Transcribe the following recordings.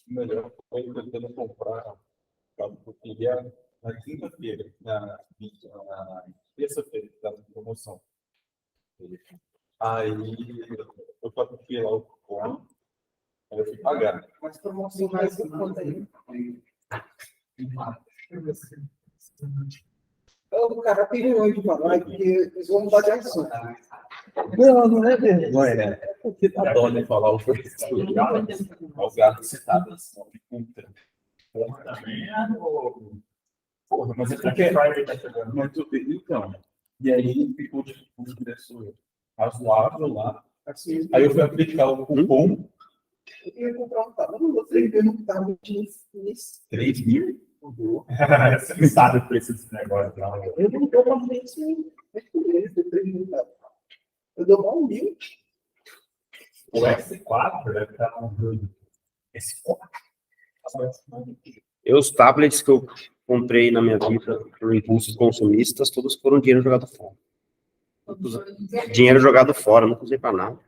Melhor foi tentando comprar, porque eu queria na quinta-feira, na terça-feira, da promoção. Aí eu fui lá o cupom, aí eu fui pagar. Mas promoção mais em conta aí. O cara tem muito para nós, porque eles vão mudar de assunto. Não é vergonha, né? É porque tá dó de falar o preço. O gato sentado assim, puta. Porra, mas é porque muito então. E aí ficou tipo um preço razoável lá. Assim, Aí eu fui aplicar o cupom. eu ia comprar um carro, não vou vender um carro de 3 mil? Você não sabe o preço desse negócio, não. eu não dou uma vez eu dou mal 1.000. O S4 deve estar um doido. S4. Os tablets que eu comprei na minha vida por impulsos consumistas, todos foram dinheiro jogado fora. Dinheiro jogado fora, não usei para nada.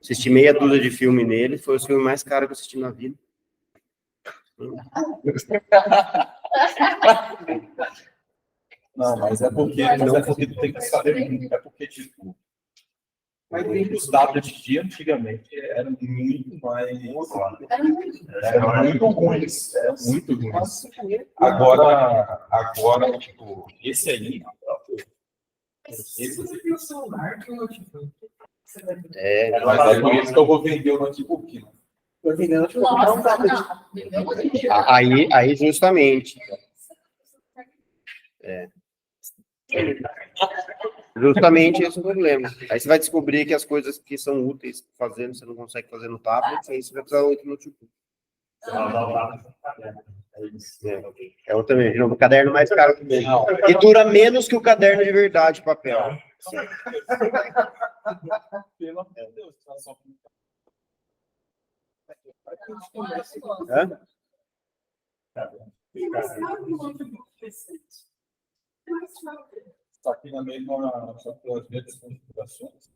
Assisti meia dúzia de filme nele, foi o filme mais caro que eu assisti na vida. Não, mas é porque tu tem que saber, é porque, tipo, os tablets de antigamente eram muito mais. Eram muito ruins. Eram muito ruins. Agora, tipo, esse aí. Mas é por isso que eu vou vender o notebook. Tô vendendo, tipo, um tablet. Aí justamente. Justamente esse é o problema. Aí você vai descobrir que as coisas que são úteis fazendo, você não consegue fazer no tablet, aí você vai precisar outro notebook. É outra vez, o caderno mais caro que tem. E dura menos que o caderno de verdade, papel. Pelo amor de Deus, só. Hã? Está aqui na mesma, só pelas mesmas configurações.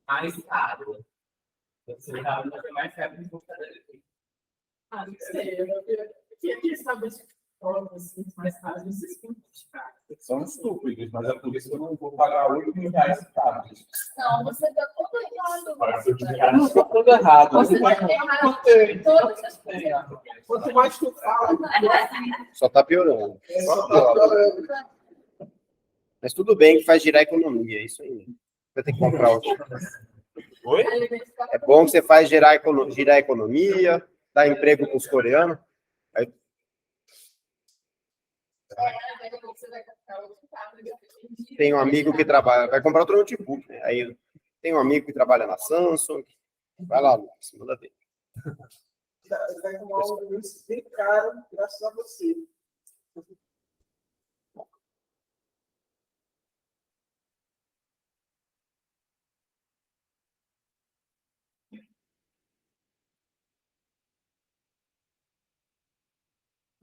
Mais caro. Você tá mais caro que o computador. Não sei. Eu queria saber se formas mais caras vocês São estúpidos, mas é por isso que eu não vou pagar R$8.000 de tablet. Não, você está tudo errado. Não, tá tudo errado. Você está errado. Todas as coisas. Quanto mais tu fala, Só tá piorando. Mas tudo bem que faz girar a economia, é isso aí. Vai ter que comprar outro. Oi? É bom que você faz girar a economia, dá emprego para os coreanos. Aí... Tem um amigo que trabalha, vai comprar outro notebook, né? Aí tem um amigo que trabalha na Samsung. Vai lá, Lucas, manda ver. vai tomar um luz bem caro, graças a você.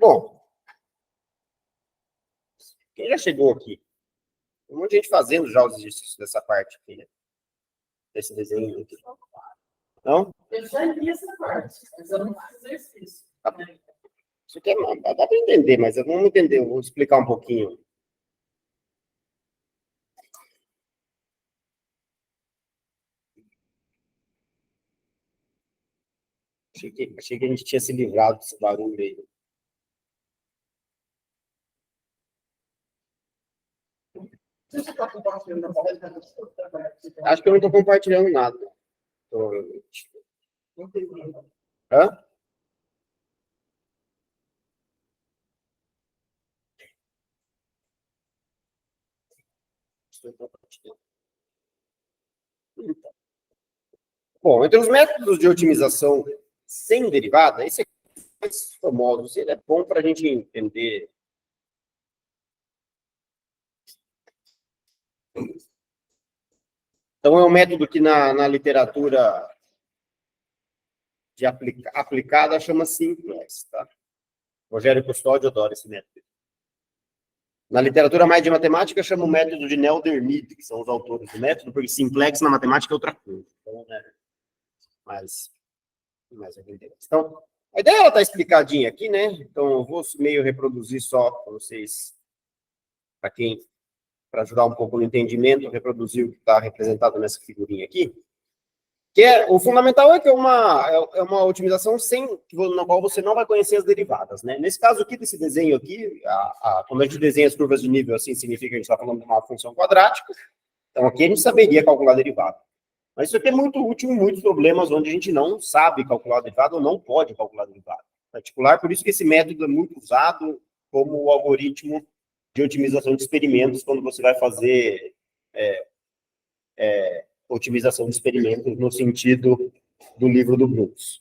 Bom, quem já chegou aqui? Tem um monte de gente fazendo já os exercícios dessa parte aqui, né? Desse desenho aqui. Não? Eu já vi essa parte, mas eu não fiz exercício. Isso aqui dá para entender, mas eu não entender. Eu vou explicar um pouquinho. Achei que a gente tinha se livrado desse barulho aí. Você está compartilhando a página? Acho que eu não estou compartilhando nada. Não tem nada. Hã? Estou compartilhando. Bom, entre os métodos de otimização sem derivada, esse aqui é o mais famoso. Ele é bom para a gente entender. Então, é um método que na literatura aplicada chama simplex, tá? Rogério Custódio adora esse método. Na literatura mais de matemática, chama o método de Nelder-Mead, que são os autores do método, porque simplex na matemática é outra coisa. Então, mas então, a ideia ela está explicadinha aqui, né? Então, eu vou meio reproduzir só para vocês, para ajudar um pouco no entendimento, reproduzir o que está representado nessa figurinha aqui. Que o fundamental é que é uma otimização na qual você não vai conhecer as derivadas, né? Nesse caso aqui, desse desenho aqui, quando a gente desenha as curvas de nível assim, significa que a gente está falando de uma função quadrática. Então, aqui a gente saberia calcular a derivada. Mas isso aqui é muito útil em muitos problemas onde a gente não sabe calcular a derivada ou não pode calcular a derivada. Em particular, por isso que esse método é muito usado como o algoritmo de otimização de experimentos quando você vai fazer otimização de experimentos no sentido do livro do Brooks,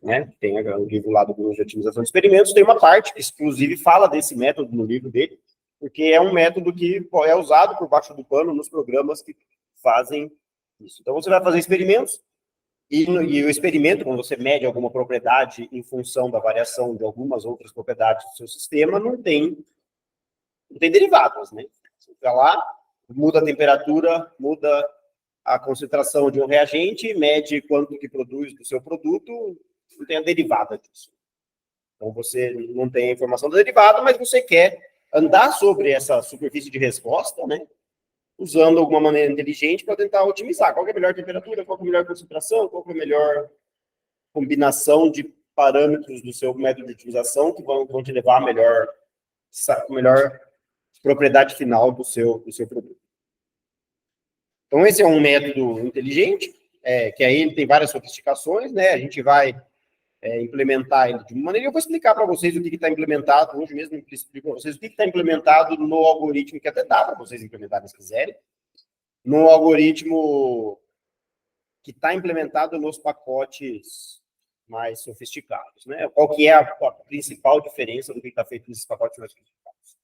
né? Tem o livro lá do Brooks de otimização de experimentos, tem uma parte que, inclusive, fala desse método no livro dele, porque é um método que é usado por baixo do pano nos programas que fazem isso. Então, você vai fazer experimentos, e o experimento, quando você mede alguma propriedade em função da variação de algumas outras propriedades do seu sistema, não tem derivadas, né? Você vai lá, muda a temperatura, muda a concentração de um reagente, mede quanto que produz do seu produto, não tem a derivada disso. Então, você não tem a informação da derivada, mas você quer andar sobre essa superfície de resposta, né? Usando alguma maneira inteligente para tentar otimizar. Qual que é a melhor temperatura, qual que é a melhor concentração, qual que é a melhor combinação de parâmetros do seu método de otimização que vão te levar a melhor propriedade final do seu produto. Então, esse é um método inteligente, que aí ele tem várias sofisticações, né? A gente vai implementar ele de uma maneira. Eu vou explicar para vocês o que está implementado, hoje mesmo eu explico para vocês o que está implementado no algoritmo, que até dá para vocês implementarem se quiserem, no algoritmo que está implementado nos pacotes mais sofisticados, né? Qual que é a principal diferença do que está feito nesses pacotes mais sofisticados?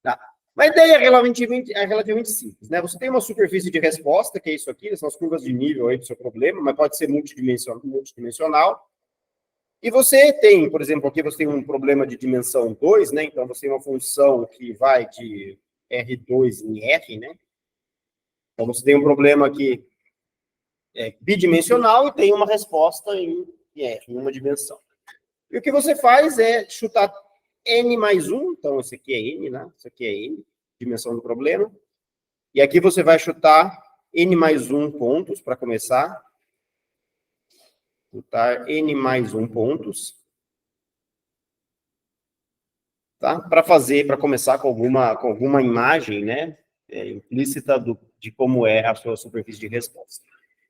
Tá. Mas a ideia é relativamente simples, né? Você tem uma superfície de resposta, que é isso aqui, são as curvas de nível aí do seu problema, mas pode ser multidimensional. E você tem, por exemplo, aqui você tem um problema de dimensão 2, né? Então, você tem uma função que vai de R2 em R, né? Então, você tem um problema aqui bidimensional e tem uma resposta em R, em uma dimensão. E o que você faz é chutar N mais 1, então esse aqui é N, né? Isso aqui é N, dimensão do problema. E aqui você vai chutar N mais 1 pontos para começar. Chutar N mais 1 pontos. Tá? Para começar com alguma imagem, né? Implícita de como é a sua superfície de resposta.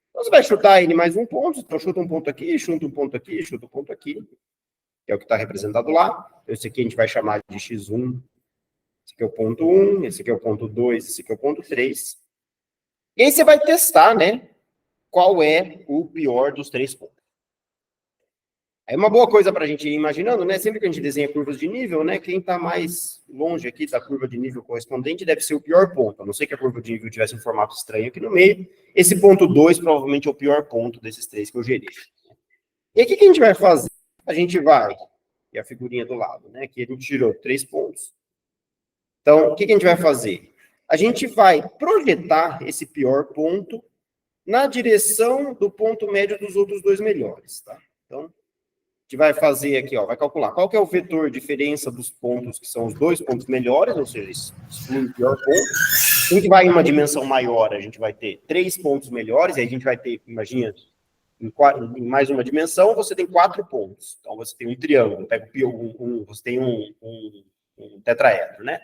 Então, você vai chutar N mais 1 ponto, então chuta um ponto aqui, chuta um ponto aqui, chuta um ponto aqui. Que é o que está representado lá. Esse aqui a gente vai chamar de X1. Esse aqui é o ponto 1, esse aqui é o ponto 2, esse aqui é o ponto 3. E aí você vai testar, né? Qual é o pior dos 3 pontos. É uma boa coisa para a gente ir imaginando, né? Sempre que a gente desenha curvas de nível, né? Quem está mais longe aqui da curva de nível correspondente deve ser o pior ponto. A não ser que a curva de nível tivesse um formato estranho aqui no meio. Esse ponto 2 provavelmente é o pior ponto desses 3 que eu gerei. E aí o que a gente vai fazer? A gente vai, e a figurinha do lado, né? Aqui a gente tirou 3 pontos. Então, o que a gente vai fazer? A gente vai projetar esse pior ponto na direção do ponto médio dos outros 2 melhores, tá? Então, a gente vai fazer aqui, ó, vai calcular qual que é o vetor diferença dos pontos que são os 2 pontos melhores, ou seja, exclui o pior ponto. Se a gente vai em uma dimensão maior, a gente vai ter 3 pontos melhores, e aí a gente vai ter, imagina, em mais uma dimensão, você tem 4 pontos. Então, você tem um triângulo, pega você tem um tetraedro, né?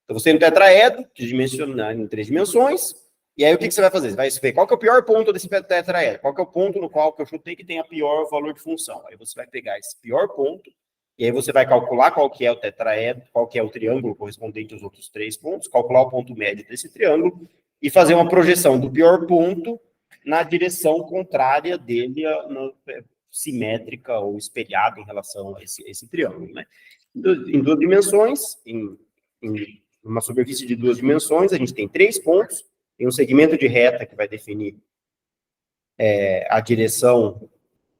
Então, você tem um tetraedro, em 3 dimensões, e aí o que você vai fazer? Você vai ver qual que é o pior ponto desse tetraedro, qual que é o ponto no qual que eu chutei que tem a pior valor de função. Aí você vai pegar esse pior ponto, e aí você vai calcular qual que é o tetraedro, qual que é o triângulo correspondente aos outros 3 pontos, calcular o ponto médio desse triângulo, e fazer uma projeção do pior ponto na direção contrária dele, simétrica ou espelhada em relação a esse triângulo, né? Em 2 dimensões, em uma superfície de 2 dimensões, a gente tem 3 pontos, tem um segmento de reta que vai definir a direção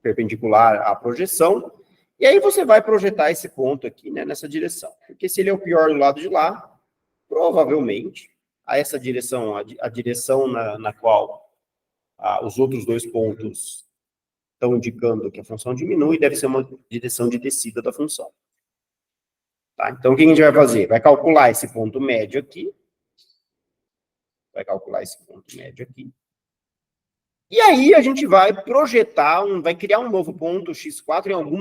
perpendicular à projeção, e aí você vai projetar esse ponto aqui, né, nessa direção. Porque se ele é o pior do lado de lá, provavelmente, a essa direção, a direção na qual os outros dois pontos estão indicando que a função diminui, deve ser uma direção de descida da função. Tá? Então, o que a gente vai fazer? Vai calcular esse ponto médio aqui. Vai calcular esse ponto médio aqui. E aí a gente vai projetar, vai criar um novo ponto x4 em algum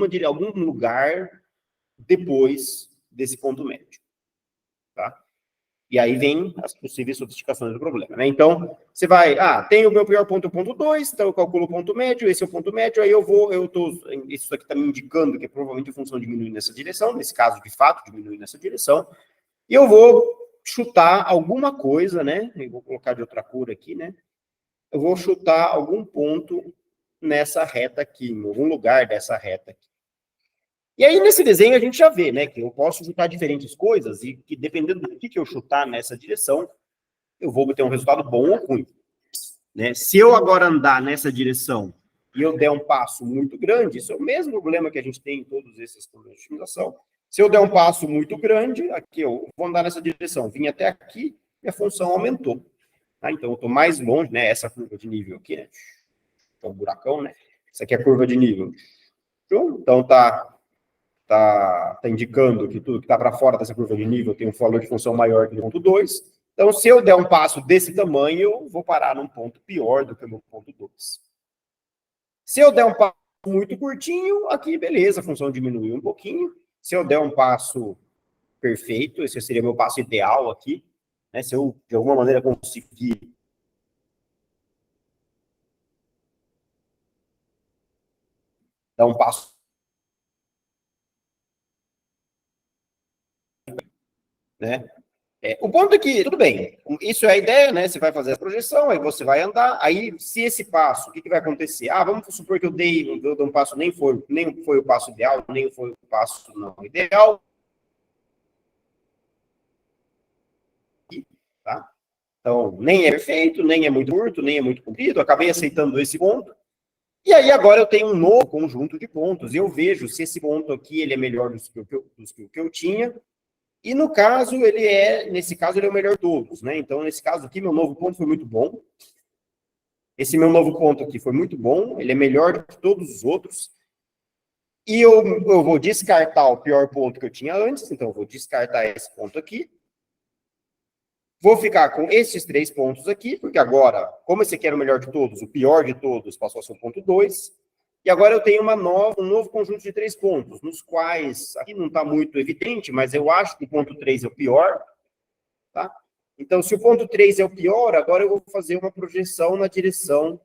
lugar depois desse ponto médio. Tá? E aí vem as possíveis sofisticações do problema, né? Então, você vai, tem o meu pior ponto, o ponto 2, então eu calculo o ponto médio, esse é o ponto médio, aí isso aqui está me indicando que provavelmente a função diminui nessa direção, nesse caso, de fato, diminui nessa direção, e eu vou chutar alguma coisa, né? Eu vou colocar de outra cor aqui, né? Eu vou chutar algum ponto nessa reta aqui, em algum lugar dessa reta aqui. E aí, nesse desenho, a gente já vê, né, que eu posso chutar diferentes coisas e que, dependendo do que eu chutar nessa direção, eu vou obter um resultado bom ou ruim. Né? Se eu agora andar nessa direção e eu der um passo muito grande, isso é o mesmo problema que a gente tem em todos esses problemas de otimização. Se eu der um passo muito grande, aqui eu vou andar nessa direção, vim até aqui e a função aumentou. Tá? Então, eu estou mais longe, né, essa curva de nível aqui, né? É um buracão, né? Essa aqui é a curva de nível. Então, tá indicando que tudo que está para fora dessa curva de nível tem um valor de função maior que o ponto 2. Então, se eu der um passo desse tamanho, eu vou parar num ponto pior do que o meu ponto 2. Se eu der um passo muito curtinho, aqui, beleza, a função diminuiu um pouquinho. Se eu der um passo perfeito, esse seria meu passo ideal aqui, né? Se eu, de alguma maneira, conseguir dar um passo, né? O ponto é que, tudo bem, isso é a ideia, né? Você vai fazer a projeção, aí você vai andar, aí se esse passo, o que vai acontecer? Vamos supor que eu dei um passo, nem foi o passo ideal, nem foi o passo não ideal. Tá? Então, nem é perfeito, nem é muito curto, nem é muito comprido, acabei aceitando esse ponto. E aí agora eu tenho um novo conjunto de pontos, e eu vejo se esse ponto aqui ele é melhor do que eu tinha. E no caso, nesse caso, ele é o melhor de todos, né? Então, nesse caso aqui, meu novo ponto foi muito bom. Esse meu novo ponto aqui foi muito bom, ele é melhor do que todos os outros. E eu vou descartar o pior ponto que eu tinha antes, então eu vou descartar esse ponto aqui. Vou ficar com esses 3 pontos aqui, porque agora, como esse aqui era o melhor de todos, o pior de todos passou a ser o ponto 2. E agora eu tenho um novo conjunto de 3 pontos, nos quais, aqui não está muito evidente, mas eu acho que o ponto 3 é o pior. Tá? Então, se o ponto 3 é o pior, agora eu vou fazer uma projeção na direção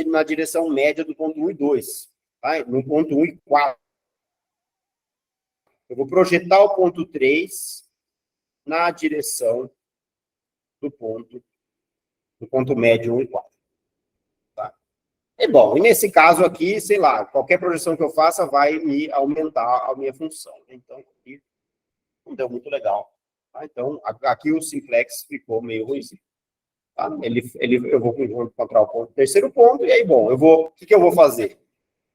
na direção média do ponto 1 e 2. Tá? No ponto 1 e 4. Eu vou projetar o ponto 3 na direção do ponto médio 1 e 4. Bom, e nesse caso aqui, sei lá, qualquer projeção que eu faça vai me aumentar a minha função. Então, aqui não deu muito legal. Tá? Então, aqui o simplex ficou meio ruimzinho. Tá? Eu vou encontrar o terceiro ponto, e aí, bom, o que eu vou fazer?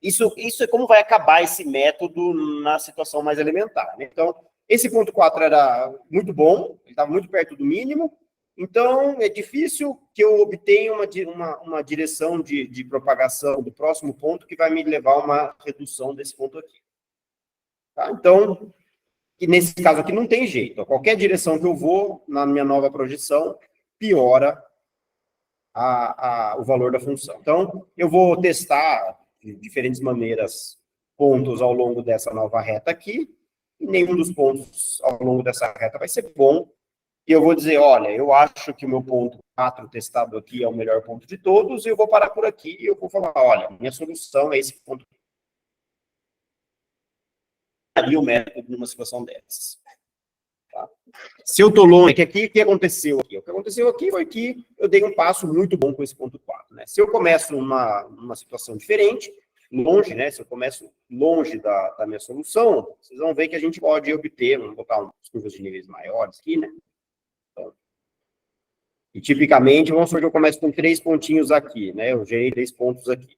Isso é como vai acabar esse método na situação mais elementar. Né? Então, esse ponto 4 era muito bom, ele estava muito perto do mínimo, então é difícil que eu obtenha uma direção de propagação do próximo ponto que vai me levar a uma redução desse ponto aqui. Tá? Então, e nesse caso aqui não tem jeito. Qualquer direção que eu vou na minha nova projeção piora o valor da função. Então, eu vou testar de diferentes maneiras pontos ao longo dessa nova reta aqui, e nenhum dos pontos ao longo dessa reta vai ser bom, e eu vou dizer, olha, eu acho que o meu ponto 4 testado aqui é o melhor ponto de todos, e eu vou parar por aqui, e eu vou falar, olha, minha solução é esse ponto. E o método numa situação dessas. Tá? Se eu estou longe aqui, o que aconteceu aqui? O que aconteceu aqui foi que eu dei um passo muito bom com esse ponto 4. Né? Se eu começo numa situação diferente, longe, né? Se eu começo longe da minha solução, vocês vão ver que a gente pode obter, vamos botar umas curvas de níveis maiores aqui, né? Então, e tipicamente, vamos supor que eu começo com 3 pontinhos aqui, né? Eu gerei 3 pontos aqui.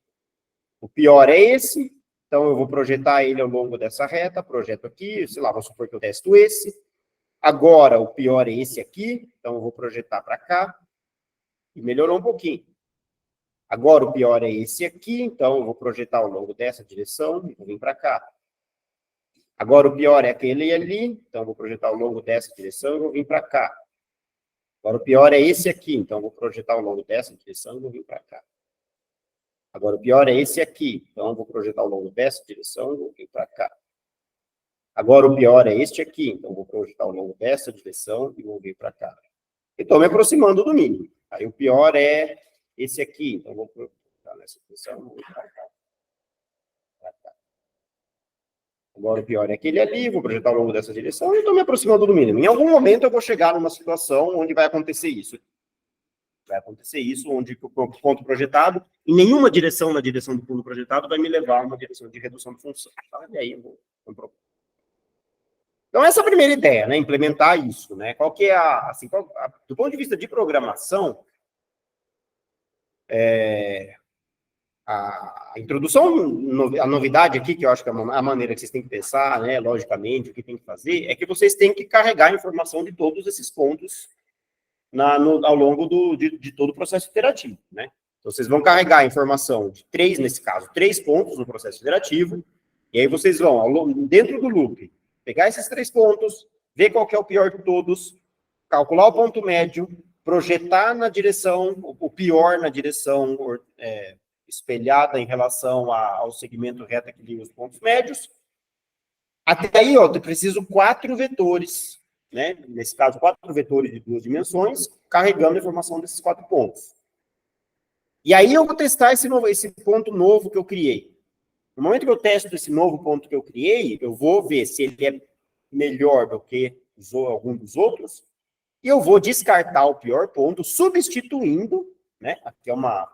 O pior é esse, então eu vou projetar ele ao longo dessa reta, projeto aqui, sei lá, vamos supor que eu testo esse. Agora, o pior é esse aqui, então eu vou projetar para cá, e melhorou um pouquinho. Agora, o pior é esse aqui, então eu vou projetar ao longo dessa direção, e vou vir para cá. Agora, o pior é aquele ali, então eu vou projetar ao longo dessa direção, e vou vir para cá. Agora, o pior é esse aqui, então eu vou projetar ao longo dessa direção, e vou vir para cá. Agora, o pior é esse aqui, então eu vou projetar ao longo dessa direção, e vou vir para cá. Agora, o pior é este aqui, então eu vou projetar ao longo dessa direção, e vou vir para cá. Estou me aproximando do mínimo. Aí, o pior é esse aqui, então eu vou projetar nessa direção, e vou vir para cá. Agora, o pior é aquele ali, vou projetar ao longo dessa direção e estou me aproximando do mínimo. Em algum momento, eu vou chegar numa situação onde vai acontecer isso. Vai acontecer isso, onde o ponto projetado, em nenhuma direção na direção do ponto projetado, vai me levar a uma direção de redução de função. Tá? E aí, eu vou comprovar. Então, essa é a primeira ideia, né? Implementar isso, né? Qual que é do ponto de vista de programação, a introdução, a novidade aqui, que eu acho que é a maneira que vocês têm que pensar, né, logicamente, o que tem que fazer, é que vocês têm que carregar a informação de todos esses pontos ao longo de todo o processo iterativo, né? Então, vocês vão carregar a informação de nesse caso, 3 pontos no processo iterativo, e aí vocês vão, dentro do loop, pegar esses 3 pontos, ver qual que é o pior de todos, calcular o ponto médio, projetar na direção, o pior na direção espelhada em relação ao segmento reto que liga os pontos médios. Até aí, ó, eu preciso 4 vetores, né? Nesse caso, 4 vetores de 2 dimensões, carregando a informação desses 4 pontos. E aí eu vou testar esse ponto novo que eu criei. No momento que eu testo esse novo ponto que eu criei, eu vou ver se ele é melhor do que algum dos outros, e eu vou descartar o pior ponto, substituindo, né? Aqui é uma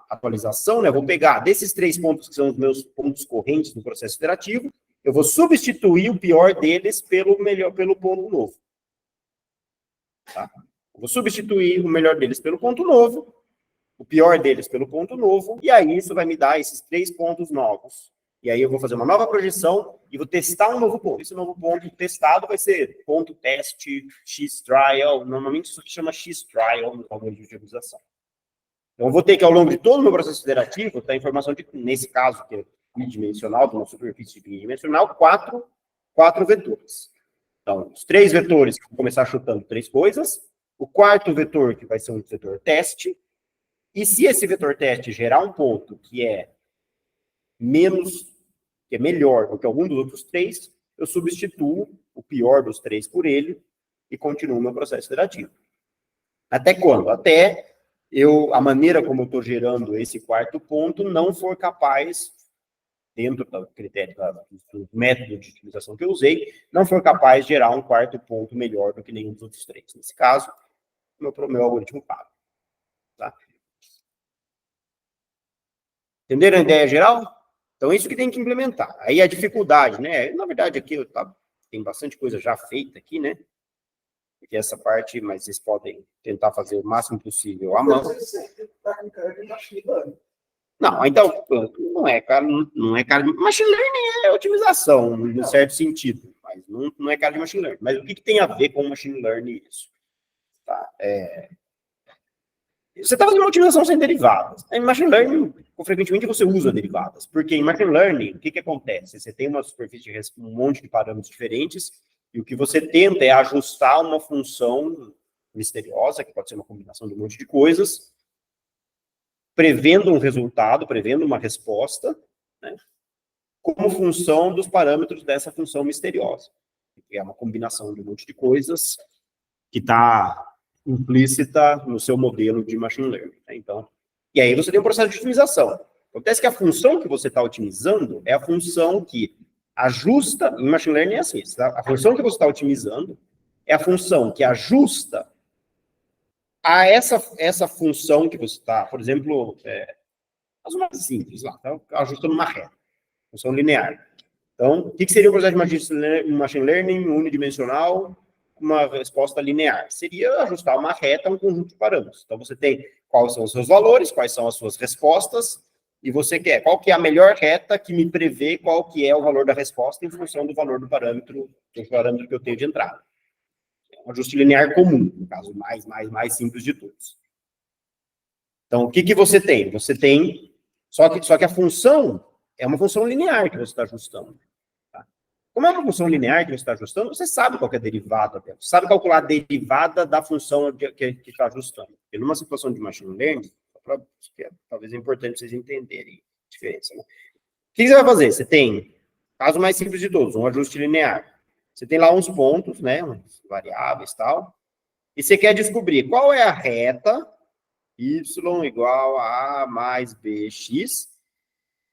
atualização, né? Eu vou pegar desses 3 pontos que são os meus pontos correntes no processo iterativo, eu vou substituir o pior deles pelo ponto novo. Tá? Eu vou substituir o melhor deles pelo ponto novo, o pior deles pelo ponto novo, e aí isso vai me dar esses 3 pontos novos. E aí eu vou fazer uma nova projeção e vou testar um novo ponto. Esse novo ponto testado vai ser ponto teste, x-trial, normalmente isso se chama x-trial no algoritmo de otimização. Então, eu vou ter que, ao longo de todo o meu processo iterativo, ter a informação de, nesse caso, que é bidimensional, de uma superfície bidimensional, 4 vetores. Então, os 3 vetores que vão começar chutando 3 coisas, o 4º vetor, que vai ser um vetor teste, e se esse vetor teste gerar um ponto que é melhor do que algum dos outros 3, eu substituo o pior dos 3 por ele e continuo o meu processo iterativo. Até quando? Até a maneira como eu estou gerando esse 4º ponto não for capaz, dentro do critério do método de utilização que eu usei, não for capaz de gerar um 4º ponto melhor do que nenhum dos outros 3. Nesse caso, meu algoritmo para. Tá? Entenderam a ideia geral? Então, isso que tem que implementar. Aí a dificuldade, né? Na verdade, aqui tem bastante coisa já feita aqui, né? Porque essa parte, mas vocês podem tentar fazer o máximo possível à mão. Não, então, não é cara. Machine learning é otimização, em certo sentido, mas não é cara de machine learning. Mas o que tem a ver com machine learning isso? Tá? Você está fazendo uma otimização sem derivadas. Em machine learning, frequentemente você usa derivadas, porque em machine learning, o que acontece? Você tem uma superfície de um monte de parâmetros diferentes, e o que você tenta é ajustar uma função misteriosa, que pode ser uma combinação de um monte de coisas, prevendo um resultado, prevendo uma resposta, né, como função dos parâmetros dessa função misteriosa, que é uma combinação de um monte de coisas que está implícita no seu modelo de machine learning. Né? Então, e aí você tem um processo de otimização. Acontece que a função que você está otimizando é a função que ajusta, em machine learning é assim, tá? A função que você está otimizando é a função que ajusta a essa função que você está, por exemplo, as mais simples lá, tá? Ajustando uma reta, função linear. Então, o que seria um processo de machine learning unidimensional, uma resposta linear? Seria ajustar uma reta a um conjunto de parâmetros. Então, você tem quais são os seus valores, quais são as suas respostas, e você quer qual que é a melhor reta que me prevê qual que é o valor da resposta em função do valor do parâmetro que eu tenho de entrada. É um ajuste linear comum, no caso mais simples de todos. Então, o que você tem? Você tem, só que a função é uma função linear que você está ajustando. Tá? Como é uma função linear que você está ajustando, você sabe qual que é a derivada dela. Você sabe calcular a derivada da função que está ajustando. E numa situação de machine learning, talvez é importante vocês entenderem a diferença. Né? O que você vai fazer? Você tem, caso mais simples de todos, um ajuste linear. Você tem lá uns pontos, né, uns variáveis e tal, e você quer descobrir qual é a reta y igual a A mais bx,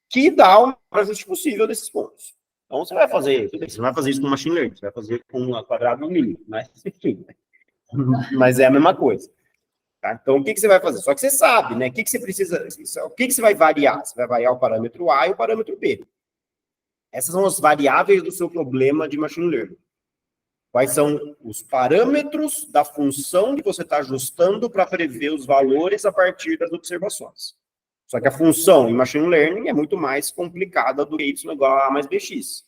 que dá o maior ajuste possível desses pontos. Então, você vai fazer, você não vai fazer isso com machine learning, você vai fazer com a quadrado no mínimo, mas enfim, mas é a mesma coisa. Tá? Então, o que você vai fazer? Só que você sabe, né? O que você precisa, o que você vai variar? Você vai variar o parâmetro A e o parâmetro B. Essas são as variáveis do seu problema de machine learning. Quais são os parâmetros da função que você está ajustando para prever os valores a partir das observações. Só que a função em machine learning é muito mais complicada do que y igual a A mais bx.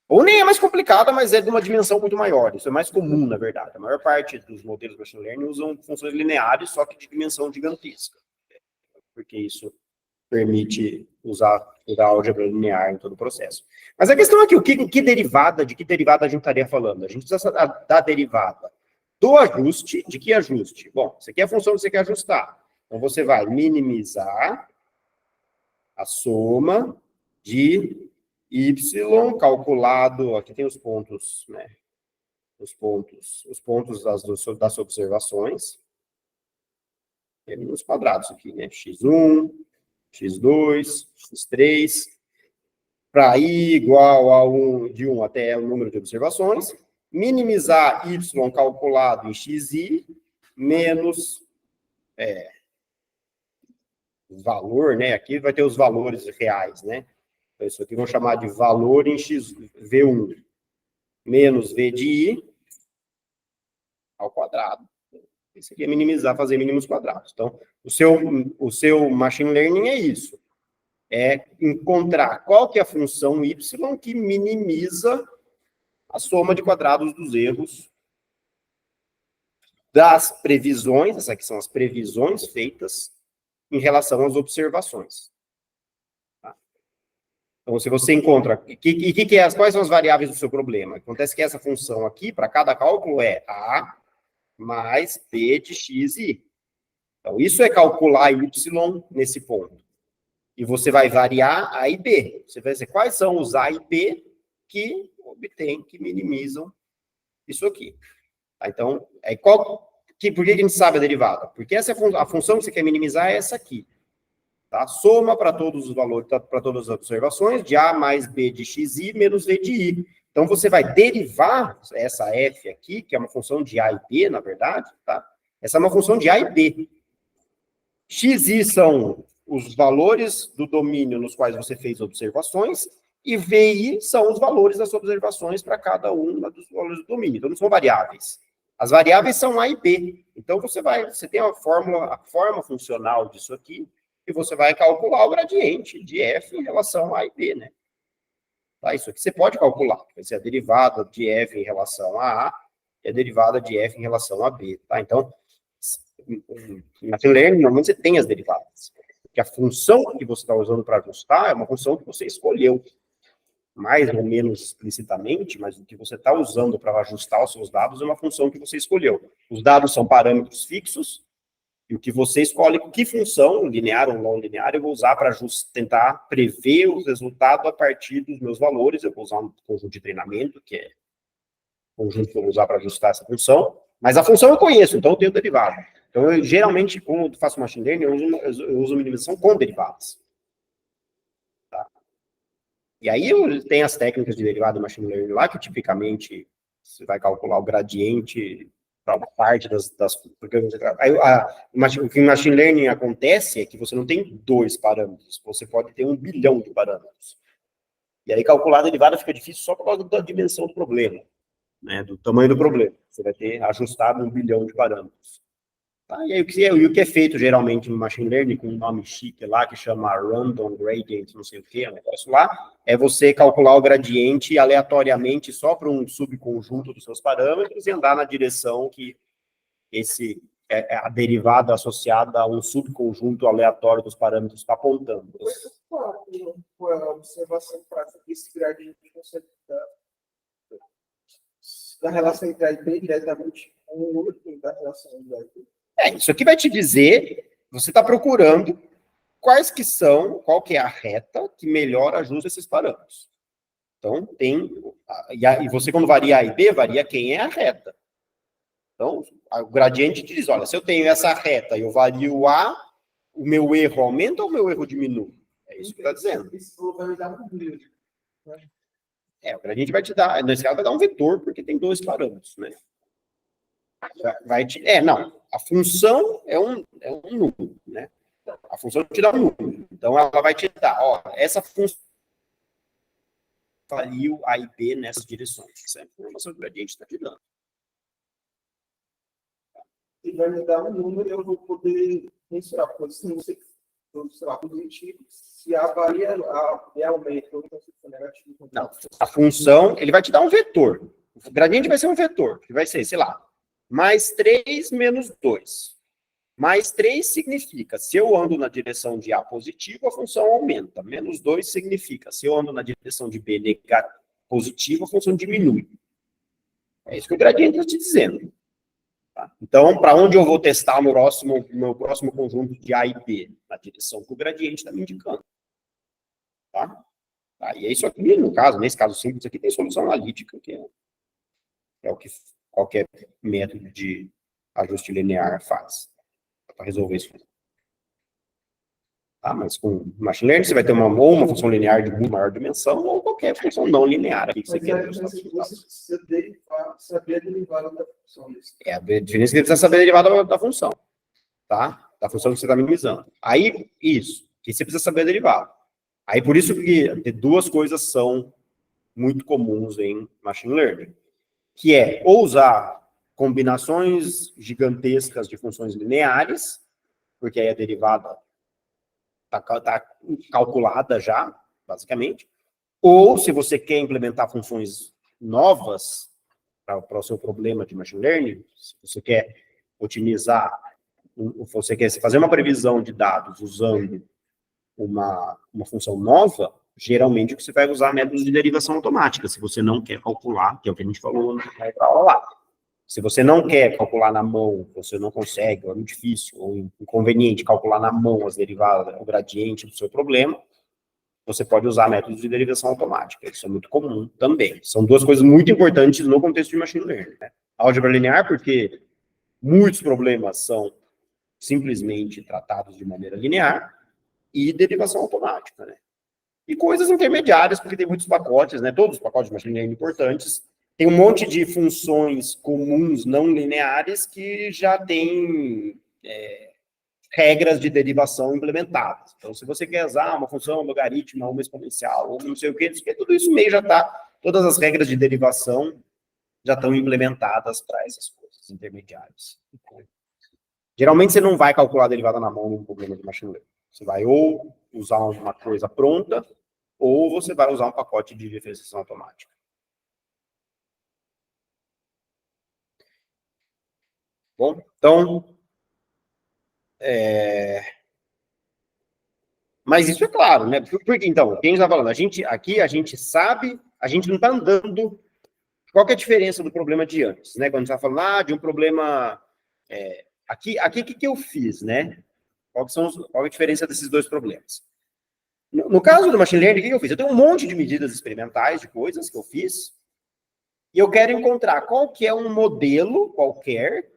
Ou nem é mais complicada, mas é de uma dimensão muito maior. Isso é mais comum, na verdade. A maior parte dos modelos de machine learning usam funções lineares, só que de dimensão gigantesca. Porque isso permite usar a álgebra linear em todo o processo. Mas a questão aqui, de que derivada a gente estaria falando? A gente precisa da derivada do ajuste, de que ajuste? Bom, isso aqui é a função que você quer ajustar. Então, você vai minimizar a soma de y calculado, aqui tem os pontos, né? Os pontos das observações. Tem os quadrados aqui, né? x1, x2, x3, para i igual a 1, de 1 até o número de observações, minimizar y calculado em xi, menos valor, né? Aqui vai ter os valores reais, né? Então, isso aqui vamos chamar de valor em v1, menos v de i ao quadrado. Isso aqui é minimizar, fazer mínimos quadrados. Então, o seu machine learning é isso. É encontrar qual que é a função y que minimiza a soma de quadrados dos erros das previsões, essas aqui são as previsões feitas em relação às observações. Tá? Então, se você encontra... quais são as variáveis do seu problema? Acontece que essa função aqui, para cada cálculo, é A mais B de x e y. Então, isso é calcular y nesse ponto. E você vai variar A e B. Você vai dizer quais são os A e B que minimizam isso aqui. Tá? Então, por que a gente sabe a derivada? Porque a função que você quer minimizar é essa aqui. Tá? Soma para todos os valores, para todas as observações, de A mais B de xi menos V de i. Então, você vai derivar essa f aqui, que é uma função de A e B, na verdade, tá? Essa é uma função de A e B. xi são os valores do domínio nos quais você fez observações, e VI são os valores das observações para cada um dos valores do domínio. Então, não são variáveis. As variáveis são A e B. Então, você tem a forma funcional disso aqui, e você vai calcular o gradiente de f em relação a A e B, né? Tá? Isso aqui você pode calcular. Vai ser a derivada de f em relação a A e a derivada de f em relação a B. Tá? Então, na machine learning, normalmente você tem as derivadas. Porque a função que você está usando para ajustar é uma função que você escolheu. Mais ou menos explicitamente, mas o que você está usando para ajustar os seus dados é uma função que você escolheu. Os dados são parâmetros fixos, e o que você escolhe, que função, linear ou não linear, eu vou usar para tentar prever o resultado a partir dos meus valores. Eu vou usar um conjunto de treinamento, que é o conjunto que eu vou usar para ajustar essa função. Mas a função eu conheço, então eu tenho derivada. Então, geralmente, quando eu faço machine learning, eu uso minimização com derivadas. Tá? E aí, tem as técnicas de derivada do machine learning lá, que tipicamente você vai calcular o gradiente para uma parte porque o que em machine learning acontece é que você não tem 2 parâmetros, você pode ter 1 bilhão de parâmetros. E aí, calcular a derivada fica difícil só por causa da dimensão do problema, né, do tamanho do problema. Você vai ter ajustado 1 bilhão de parâmetros. Tá? E aí, o que é feito geralmente no Machine Learning, com um nome chique lá, que chama Random Gradient, não sei o que, negócio lá, é você calcular o gradiente aleatoriamente só para um subconjunto dos seus parâmetros e andar na direção que esse é a derivada associada a um subconjunto aleatório dos parâmetros está apontando. Com a observação prática desse gradiente consegue da relação entre A e B diretamente com o outro da relação entre A e B. Isso aqui vai te dizer, você está procurando qual que é a reta que melhor ajusta esses parâmetros. Então, e você quando varia A e B, varia quem é a reta. Então, o gradiente diz, olha, se eu tenho essa reta e eu vario A, o meu erro aumenta ou o meu erro diminui? É isso que está dizendo. Isso vai me dar um número. O gradiente vai te dar, nesse caso vai dar um vetor, porque tem dois parâmetros, né? Não, a função é um número, né? A função te dá um número. Então, ela vai te dar, essa função varia A e B nessas direções. Essa é a informação que o gradiente está te dando. E vai me dar um número e eu vou poder mensurar a posição, sei lá, positivo, se A varia, A aumenta, ou então se for negativo. Não, a função, ele vai te dar um vetor. O gradiente vai ser um vetor, que vai ser, sei lá, mais 3 menos 2. Mais 3 significa, se eu ando na direção de A positivo, a função aumenta. Menos 2 significa, se eu ando na direção de B positivo, a função diminui. É isso que o gradiente está te dizendo. Tá? Então, para onde eu vou testar o meu próximo conjunto de A e B? Na direção que o gradiente está me indicando. Tá? E é isso aqui, nesse caso simples aqui, tem solução analítica, que é o que qualquer método de ajuste linear faz para resolver isso. Tá? Mas com Machine Learning você vai ter uma função linear de muito maior dimensão ou qualquer função não linear aqui que você queira. Você precisa saber a derivada da função. A diferença é que você precisa saber a derivada da função. Tá? Da função que você está minimizando. Aí, isso. Que você precisa saber a derivada. Aí, por isso que duas coisas são muito comuns em Machine Learning. Que é ou usar combinações gigantescas de funções lineares, porque aí a derivada está calculada já, basicamente. Ou, se você quer implementar funções novas para o seu problema de Machine Learning, se você quer otimizar, você quer fazer uma previsão de dados usando uma função nova, geralmente você vai usar métodos de derivação automática, se você não quer calcular, que é o que a gente falou na aula lá. Se você não quer calcular na mão, você não consegue, ou é muito difícil, ou inconveniente calcular na mão as derivadas, o gradiente do seu problema, você pode usar métodos de derivação automática. Isso é muito comum também. São duas coisas muito importantes no contexto de Machine Learning. Né? Álgebra linear, porque muitos problemas são simplesmente tratados de maneira linear, e derivação automática, né? E coisas intermediárias, porque tem muitos pacotes, né? Todos os pacotes de Machine Learning importantes. Tem um monte de funções comuns não lineares que já têm regras de derivação implementadas. Então, se você quer usar uma função logarítmica, uma exponencial, ou não sei o que, tudo isso meio já está, todas as regras de derivação já estão implementadas para essas coisas intermediárias. Geralmente, você não vai calcular a derivada na mão num problema de Machine Learning. Você vai ou usar uma coisa pronta, ou você vai usar um pacote de diferenciação automática. Bom, então... Mas isso é claro, né? Porque, então, quem está falando? A gente sabe, a gente não está andando... Qual que é a diferença do problema de antes, né? Quando a gente está falando de um problema... Aqui, o que eu fiz, né? Qual é a diferença desses dois problemas? No caso do Machine Learning, o que eu fiz? Eu tenho um monte de medidas experimentais, de coisas que eu fiz, e eu quero encontrar qual que é um modelo qualquer,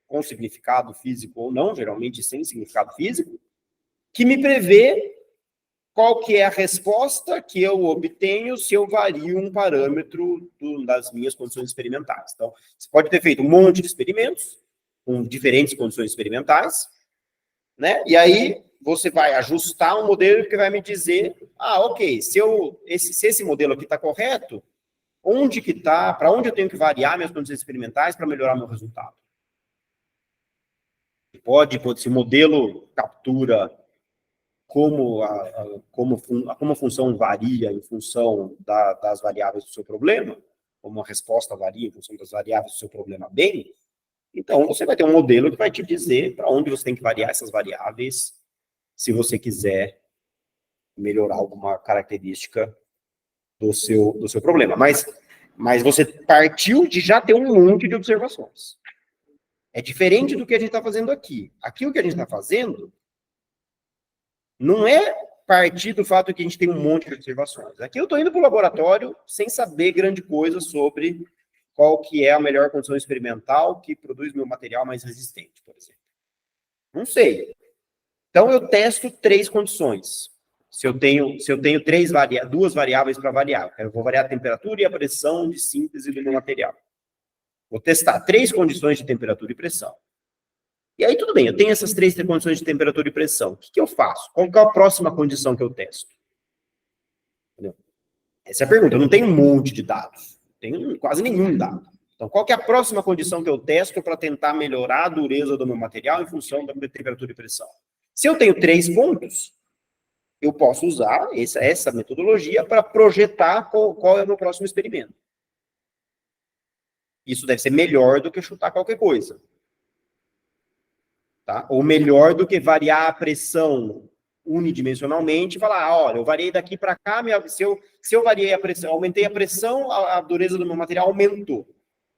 com significado físico ou não, geralmente sem significado físico, que me prevê qual que é a resposta que eu obtenho se eu vario um parâmetro das minhas condições experimentais. Então, você pode ter feito um monte de experimentos, com diferentes condições experimentais, né? E aí você vai ajustar um modelo que vai me dizer, ok, se esse modelo aqui está correto, onde que está, para onde eu tenho que variar minhas condições experimentais para melhorar meu resultado? Se o modelo captura como a função varia em função das variáveis do seu problema, como a resposta varia em função das variáveis do seu problema bem, então você vai ter um modelo que vai te dizer para onde você tem que variar essas variáveis, se você quiser melhorar alguma característica do seu problema. Mas você partiu de já ter um monte de observações. É diferente do que a gente está fazendo aqui. Aqui o que a gente está fazendo não é partir do fato que a gente tem um monte de observações. Aqui eu estou indo para o laboratório sem saber grande coisa sobre qual que é a melhor condição experimental que produz meu material mais resistente, por exemplo. Não sei. Então eu testo 3 condições. Se eu tenho duas variáveis para variar, eu vou variar a temperatura e a pressão de síntese do meu material. Vou testar 3 condições de temperatura e pressão. E aí, tudo bem, eu tenho essas 3 condições de temperatura e pressão. O que eu faço? Qual que é a próxima condição que eu testo? Entendeu? Essa é a pergunta. Eu não tenho um monte de dados. Tenho quase nenhum dado. Então, qual que é a próxima condição que eu testo para tentar melhorar a dureza do meu material em função da minha temperatura e pressão? Se eu tenho 3 pontos, eu posso usar essa metodologia para projetar qual é o meu próximo experimento. Isso deve ser melhor do que chutar qualquer coisa. Tá? Ou melhor do que variar a pressão unidimensionalmente e falar, olha, eu variei daqui para cá, se eu variei a pressão, aumentei a pressão, a dureza do meu material aumentou.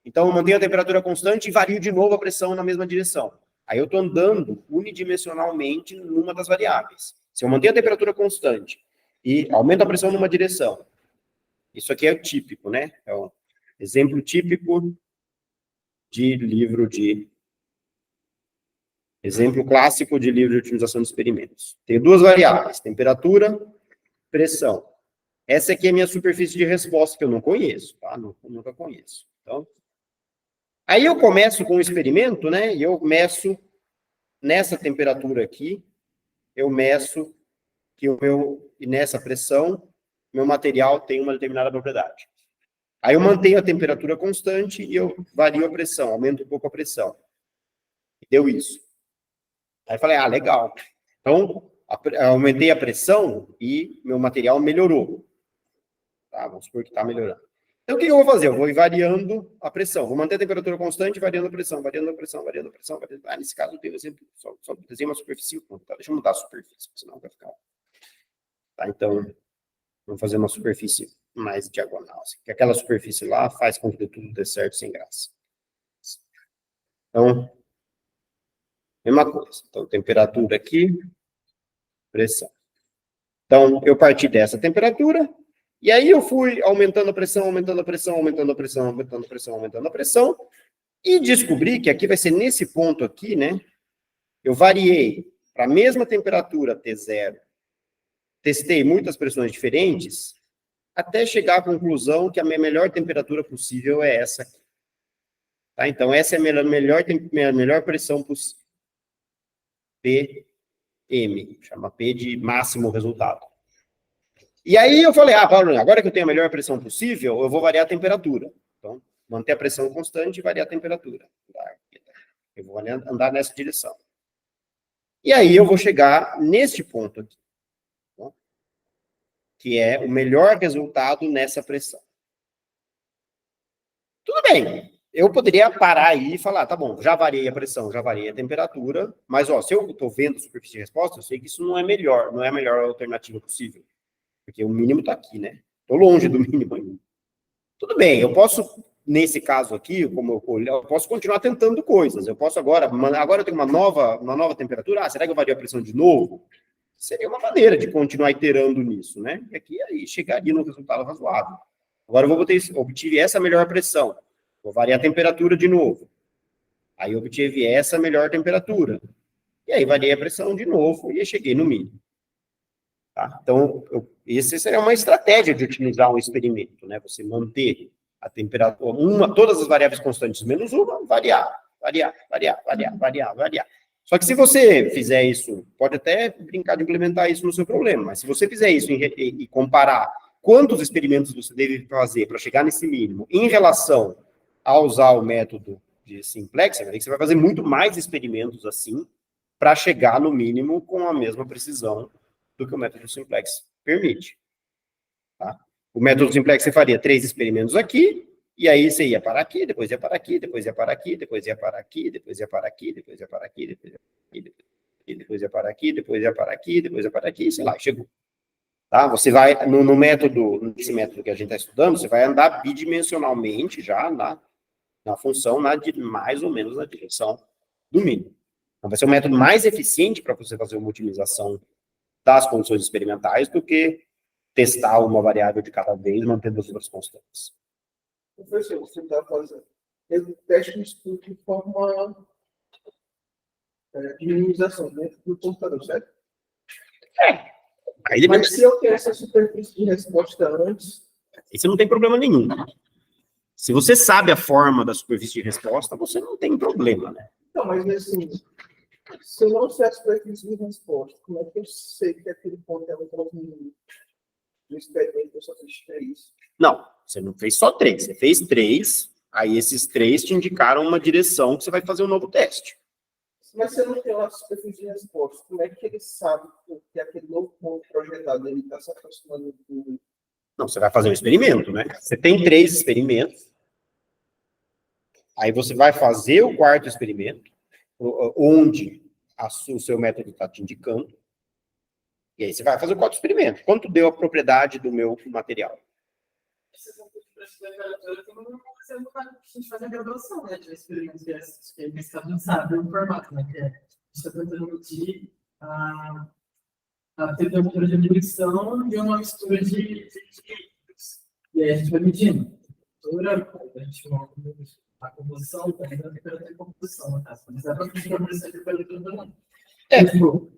Então, eu mantenho a temperatura constante e vario de novo a pressão na mesma direção. Aí eu estou andando unidimensionalmente numa das variáveis. Se eu mantenho a temperatura constante e aumento a pressão numa direção, isso aqui é o típico, né? É um exemplo típico de livro de... Exemplo clássico de livro de otimização de experimentos. Tenho 2 variáveis, temperatura, pressão. Essa aqui é a minha superfície de resposta, que eu não conheço, tá? Nunca conheço. Então, aí eu começo com o experimento, né? E eu meço nessa temperatura aqui, eu meço que nessa pressão, meu material tem uma determinada propriedade. Aí eu mantenho a temperatura constante e eu vario a pressão, aumento um pouco a pressão. Deu isso. Aí eu falei, legal. Então, aumentei a pressão e meu material melhorou. Tá, vamos supor que está melhorando. Então, o que eu vou fazer? Eu vou ir variando a pressão. Vou manter a temperatura constante, variando a pressão, variando a pressão, variando a pressão. Nesse caso, eu tenho exemplo, só desenho uma superfície. Tá, deixa eu mudar a superfície, senão vai ficar... Tá, então, vamos fazer uma superfície mais diagonal. Assim, que aquela superfície lá faz com que tudo dê certo sem graça. Então... Mesma coisa. Então, temperatura aqui, pressão. Então, eu parti dessa temperatura, e aí eu fui aumentando a pressão, aumentando a pressão, aumentando a pressão, aumentando a pressão, aumentando a pressão, e descobri que aqui vai ser nesse ponto aqui, né? Eu variei para a mesma temperatura T0, testei muitas pressões diferentes, até chegar à conclusão que a minha melhor temperatura possível é essa aqui. Tá? Então, essa é a melhor pressão possível. PM, chama P de máximo resultado. E aí eu falei, Paulo, agora que eu tenho a melhor pressão possível, eu vou variar a temperatura. Então, manter a pressão constante e variar a temperatura. Eu vou andar nessa direção. E aí eu vou chegar neste ponto aqui, tá? Que é o melhor resultado nessa pressão. Tudo bem. Eu poderia parar aí e falar, tá bom, já variei a pressão, já variei a temperatura, mas, se eu estou vendo a superfície de resposta, eu sei que isso não é a melhor alternativa possível. Porque o mínimo está aqui, né? Estou longe do mínimo ainda. Tudo bem, eu posso, nesse caso aqui, como eu posso continuar tentando coisas. Eu posso agora eu tenho uma nova temperatura, será que eu vario a pressão de novo? Seria uma maneira de continuar iterando nisso, né? E aqui aí chegaria no resultado razoável. Agora eu obtive essa melhor pressão. Vou variar a temperatura de novo. Aí eu obtive essa melhor temperatura. E aí variei a pressão de novo e cheguei no mínimo. Tá? Então, essa seria uma estratégia de otimizar um experimento, né? Você manter a temperatura, todas as variáveis constantes menos uma, variar. Só que se você fizer isso, pode até brincar de implementar isso no seu problema, mas se você fizer isso e comparar quantos experimentos você deve fazer para chegar nesse mínimo em relação a usar o método de simplex, você vai fazer muito mais experimentos assim, para chegar no mínimo com a mesma precisão do que o método simplex permite. Tá? O método simplex você faria 3 experimentos aqui, e aí você ia para aqui, depois ia para aqui, depois ia para aqui, depois ia para aqui, depois ia para aqui, depois ia para aqui, depois ia para aqui, depois ia para aqui, depois ia para aqui, depois ia para aqui, sei lá, chegou. Tá? Você vai, no método, nesse método que a gente está estudando, você vai andar bidimensionalmente já na função, mais ou menos na direção do mínimo. Então, vai ser um método mais eficiente para você fazer uma otimização das condições experimentais do que testar uma variável de cada vez, mantendo as outras constantes. Professor, você está fazendo o teste de estudo de forma de minimização dentro do computador, certo? Aí Mas se eu tenho essa superfície de resposta antes, você não tem problema nenhum. Se você sabe a forma da superfície de resposta, você não tem problema, né? então, mas assim, se eu não sei a superfície de resposta, como é que eu sei que aquele ponto é um no expediente eu só fiz 3? Não, você não fez só 3, você fez 3, aí esses 3 te indicaram uma direção que você vai fazer um novo teste. Mas se eu não tenho a superfície de resposta, como é que ele sabe que aquele novo ponto projetado ele está se aproximando do... Não, você vai fazer um experimento, né? Você tem 3 experimentos, aí você vai fazer o 4º experimento, onde o seu método está te indicando, e aí você vai fazer o 4º experimento. Quanto deu a propriedade do meu material? A gente faz a graduação, né, de experimentos que está avançado no formato, né, que é, a gente está tentando medir a temperatura de ebulição de uma mistura de líquidos. E aí a gente vai medindo a temperatura, a gente a composição, a temperatura de composição, no caso. Mas dá para medir a temperatura também.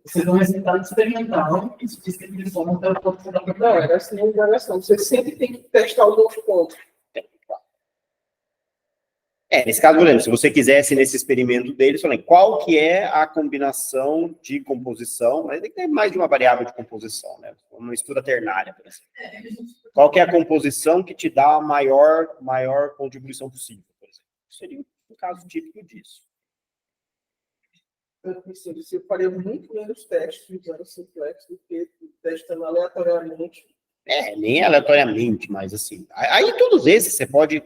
Você dá um resultado experimental, isso diz que ele só não tem a ponto da Não, é essa não é variação. Você sempre tem que testar o novo ponto. Nesse caso, por exemplo, se você quisesse nesse experimento deles, falando qual que é a combinação de composição, mas tem que ter mais de uma variável de composição, né? Uma mistura ternária, por exemplo. Qual que é a composição que te dá a maior contribuição possível, por exemplo? Seria um caso típico disso. Você faria muito menos testes usando simplex do que testando aleatoriamente. Nem aleatoriamente, mas assim. Aí todos esses você pode...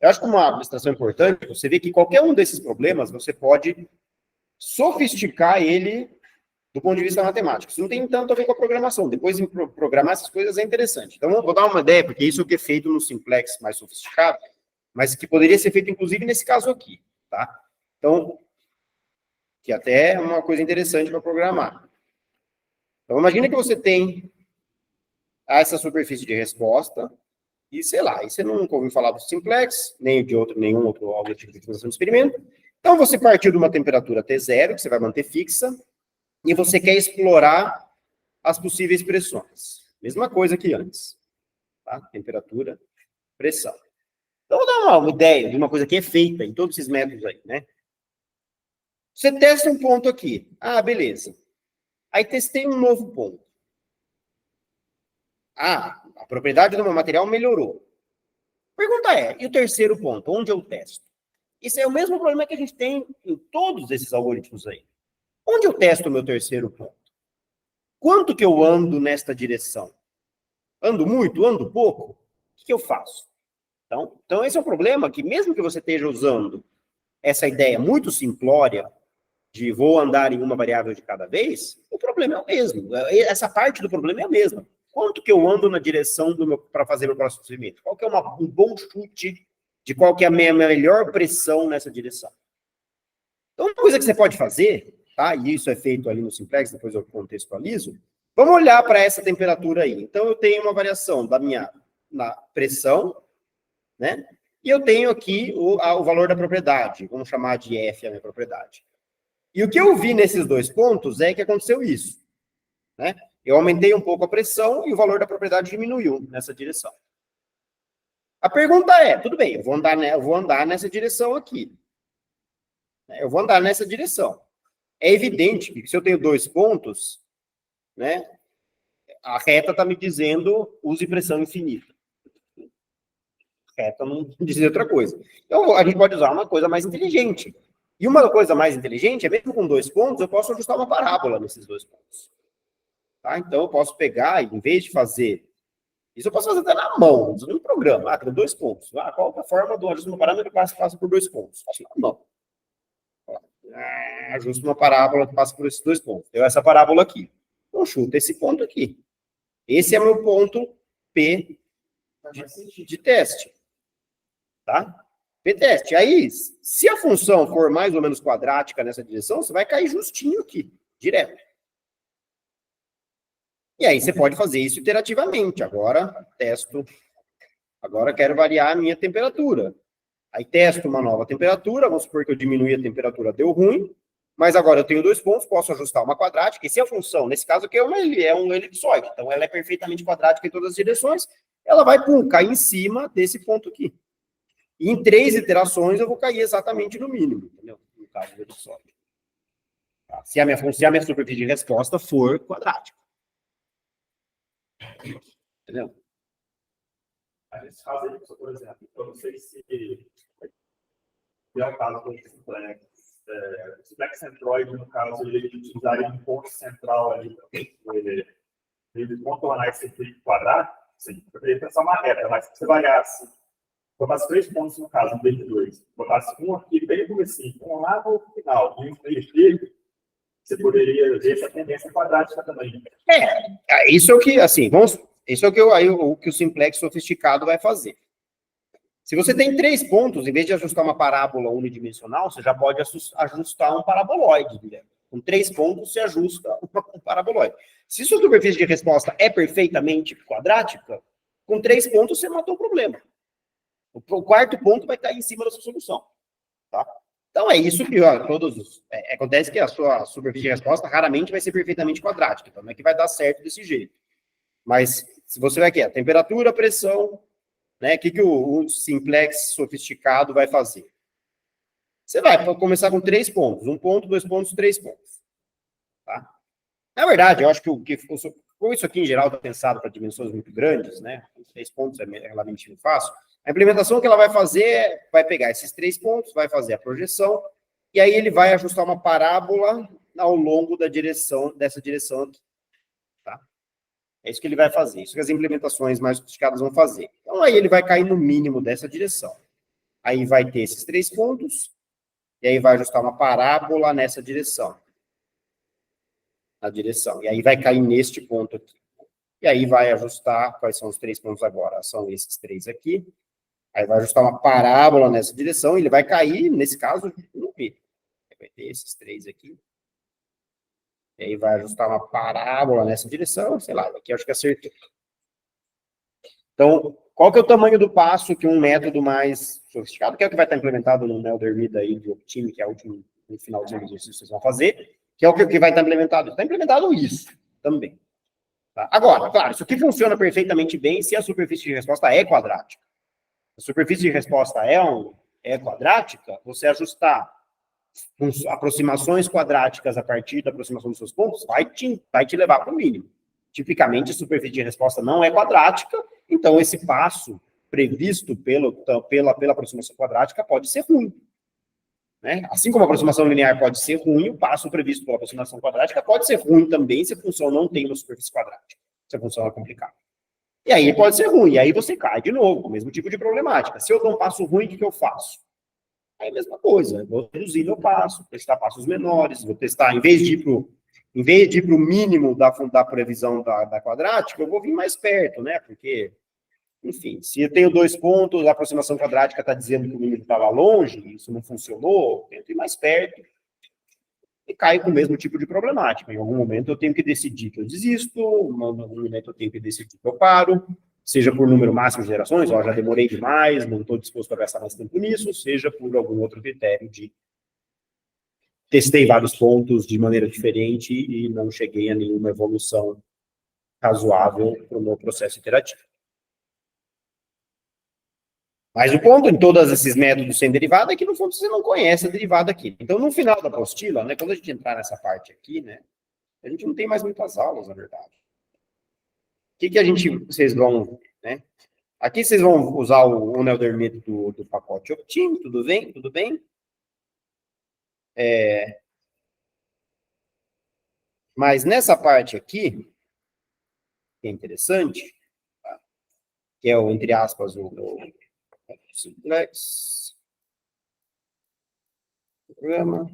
Eu acho que uma abstração importante, você vê que qualquer um desses problemas, você pode sofisticar ele do ponto de vista matemático. Isso não tem tanto a ver com a programação. Depois, em programar essas coisas é interessante. Então, vou dar uma ideia, porque isso é o que é feito no simplex mais sofisticado, mas que poderia ser feito, inclusive, nesse caso aqui, tá? Então, que até é uma coisa interessante para programar. Então, imagina que você tem essa superfície de resposta, e sei lá, e você nunca ouviu falar do simplex, nem de nenhum outro algoritmo de otimização de experimento. Então, você partiu de uma temperatura T0, que você vai manter fixa, e você quer explorar as possíveis pressões. Mesma coisa que antes. Tá? Temperatura, pressão. Então, vou dar uma ideia de uma coisa que é feita em todos esses métodos aí, né? Você testa um ponto aqui. Beleza. Aí testei um novo ponto. A propriedade do meu material melhorou. Pergunta é, e o terceiro ponto? Onde eu testo? Isso é o mesmo problema que a gente tem em todos esses algoritmos aí. Onde eu testo o meu terceiro ponto? Quanto que eu ando nesta direção? Ando muito? Ando pouco? O que eu faço? Então esse é o problema, que mesmo que você esteja usando essa ideia muito simplória de vou andar em uma variável de cada vez, o problema é o mesmo. Essa parte do problema é a mesma. Quanto que eu ando na direção para fazer meu próximo experimento? Qual que é um bom chute de qual que é a minha melhor pressão nessa direção? Então, uma coisa que você pode fazer, tá? E isso é feito ali no simplex, depois eu contextualizo. Vamos olhar para essa temperatura aí. Então, eu tenho uma variação na pressão, né? E eu tenho aqui o valor da propriedade. Vamos chamar de F a minha propriedade. E o que eu vi nesses dois pontos é que aconteceu isso, né? Eu aumentei um pouco a pressão e o valor da propriedade diminuiu nessa direção. A pergunta é, tudo bem, eu vou andar nessa direção aqui. Eu vou andar nessa direção. É evidente que se eu tenho 2 pontos, né, a reta está me dizendo use pressão infinita. Reta não diz outra coisa. Então, a gente pode usar uma coisa mais inteligente. E uma coisa mais inteligente é, mesmo com 2 pontos, eu posso ajustar uma parábola nesses 2 pontos. Tá? Então, eu posso pegar, em vez de fazer... Isso eu posso fazer até na mão, no programa. Tem 2 pontos. Qual é a forma do ajuste de uma parábola que passa por 2 pontos? Faço na mão. Ajusto uma parábola que passa por esses 2 pontos. Deu essa parábola aqui. Eu chuto esse ponto aqui. Esse é meu ponto P de teste. Tá? P-teste. Aí, se a função for mais ou menos quadrática nessa direção, você vai cair justinho aqui, direto. E aí você pode fazer isso iterativamente. Agora, testo. Agora quero variar a minha temperatura. Aí testo uma nova temperatura. Vamos supor que eu diminui a temperatura, deu ruim. Mas agora eu tenho 2 pontos, posso ajustar uma quadrática. E se a função, nesse caso aqui, é um elipsoide. Então, ela é perfeitamente quadrática em todas as direções. Ela vai, cair em cima desse ponto aqui. E em 3 iterações, eu vou cair exatamente no mínimo. Entendeu? No caso do elipsoide. Tá? Se a minha superfície de resposta for quadrática. Entendeu? Nesse caso aí, por exemplo, eu não sei se é o caso do simplex. O simplex centroide, no caso, ele utilizaria um ponto central ali para ele contornar esse efeito quadrado. Sim, eu queria pensar uma reta, mas se você variasse, botasse 3 pontos no caso, em vez de 2, botasse um aqui bem no assim, um lá no final, e um aqui, você poderia ver essa tendência quadrática também. Isso é o que, assim, isso é o que o simplex sofisticado vai fazer. Se você tem 3 pontos, em vez de ajustar uma parábola unidimensional, você já pode ajustar um paraboloide. Com 3 pontos, você ajusta um paraboloide. Se sua superfície de resposta é perfeitamente quadrática, com 3 pontos, você matou o problema. O 4º ponto vai estar em cima da sua solução. Tá? Então, é isso que acontece que a sua superfície de resposta raramente vai ser perfeitamente quadrática. Então, não é que vai dar certo desse jeito. Mas, se você vai aqui, a temperatura, a pressão, né, o que o simplex sofisticado vai fazer? Você vai começar com 3 pontos. 1 ponto, 2 pontos, 3 pontos. Tá? Na verdade, eu acho que como isso aqui, em geral, está pensado para dimensões muito grandes, né? 3 pontos é relativamente fácil. A implementação que ela vai fazer vai pegar esses 3 pontos, vai fazer a projeção, e aí ele vai ajustar uma parábola ao longo dessa direção aqui. Tá? É isso que ele vai fazer, isso que as implementações mais sofisticadas vão fazer. Então, aí ele vai cair no mínimo dessa direção. Aí vai ter esses 3 pontos, e aí vai ajustar uma parábola nessa direção. Na direção. E aí vai cair neste ponto aqui. E aí vai ajustar, quais são os 3 pontos agora? São esses 3 aqui. Aí vai ajustar uma parábola nessa direção, e ele vai cair, nesse caso, no P. Vai ter esses 3 aqui. E aí vai ajustar uma parábola nessa direção, sei lá, aqui acho que acertei. Então, qual que é o tamanho do passo que um método mais sofisticado, que é o que vai estar implementado no Neldermida aí do Optime, que é o último, no finalzinho do exercício que vocês vão fazer, que é o que vai estar implementado. Está implementado isso também. Tá? Agora, claro, isso aqui funciona perfeitamente bem se a superfície de resposta é quadrática. A superfície de resposta é quadrática, você ajustar aproximações quadráticas a partir da aproximação dos seus pontos, vai te levar para o mínimo. Tipicamente, a superfície de resposta não é quadrática, então esse passo previsto pela aproximação quadrática pode ser ruim. Né? Assim como a aproximação linear pode ser ruim, o passo previsto pela aproximação quadrática pode ser ruim também se a função não tem uma superfície quadrática, se a função é complicada. E aí pode ser ruim, e aí você cai de novo, com o mesmo tipo de problemática. Se eu dou um passo ruim, o que eu faço? Aí é a mesma coisa, eu vou reduzir meu passo, testar passos menores, vou testar, em vez de ir para o mínimo da previsão da quadrática, eu vou vir mais perto, né? Porque, enfim, se eu tenho 2 pontos, a aproximação quadrática está dizendo que o mínimo estava longe, isso não funcionou, eu tento ir mais perto, e caio com o mesmo tipo de problemática. Em algum momento eu tenho que decidir que eu desisto, em algum momento eu tenho que decidir que eu paro, seja por número máximo de gerações, ó, já demorei demais, não estou disposto a gastar mais tempo nisso, seja por algum outro critério de testei vários pontos de maneira diferente e não cheguei a nenhuma evolução razoável para o meu processo iterativo. Mas o ponto em todos esses métodos sem derivada é que, no fundo, você não conhece a derivada aqui. Então, no final da apostila, né, quando a gente entrar nessa parte aqui, né, a gente não tem mais muitas aulas, na verdade. O que vocês vão, né? Aqui vocês vão usar o Neldermid do pacote Optim, tudo bem? Tudo bem? Mas nessa parte aqui, que é interessante, tá? Que é o, entre aspas, o simplex, programa.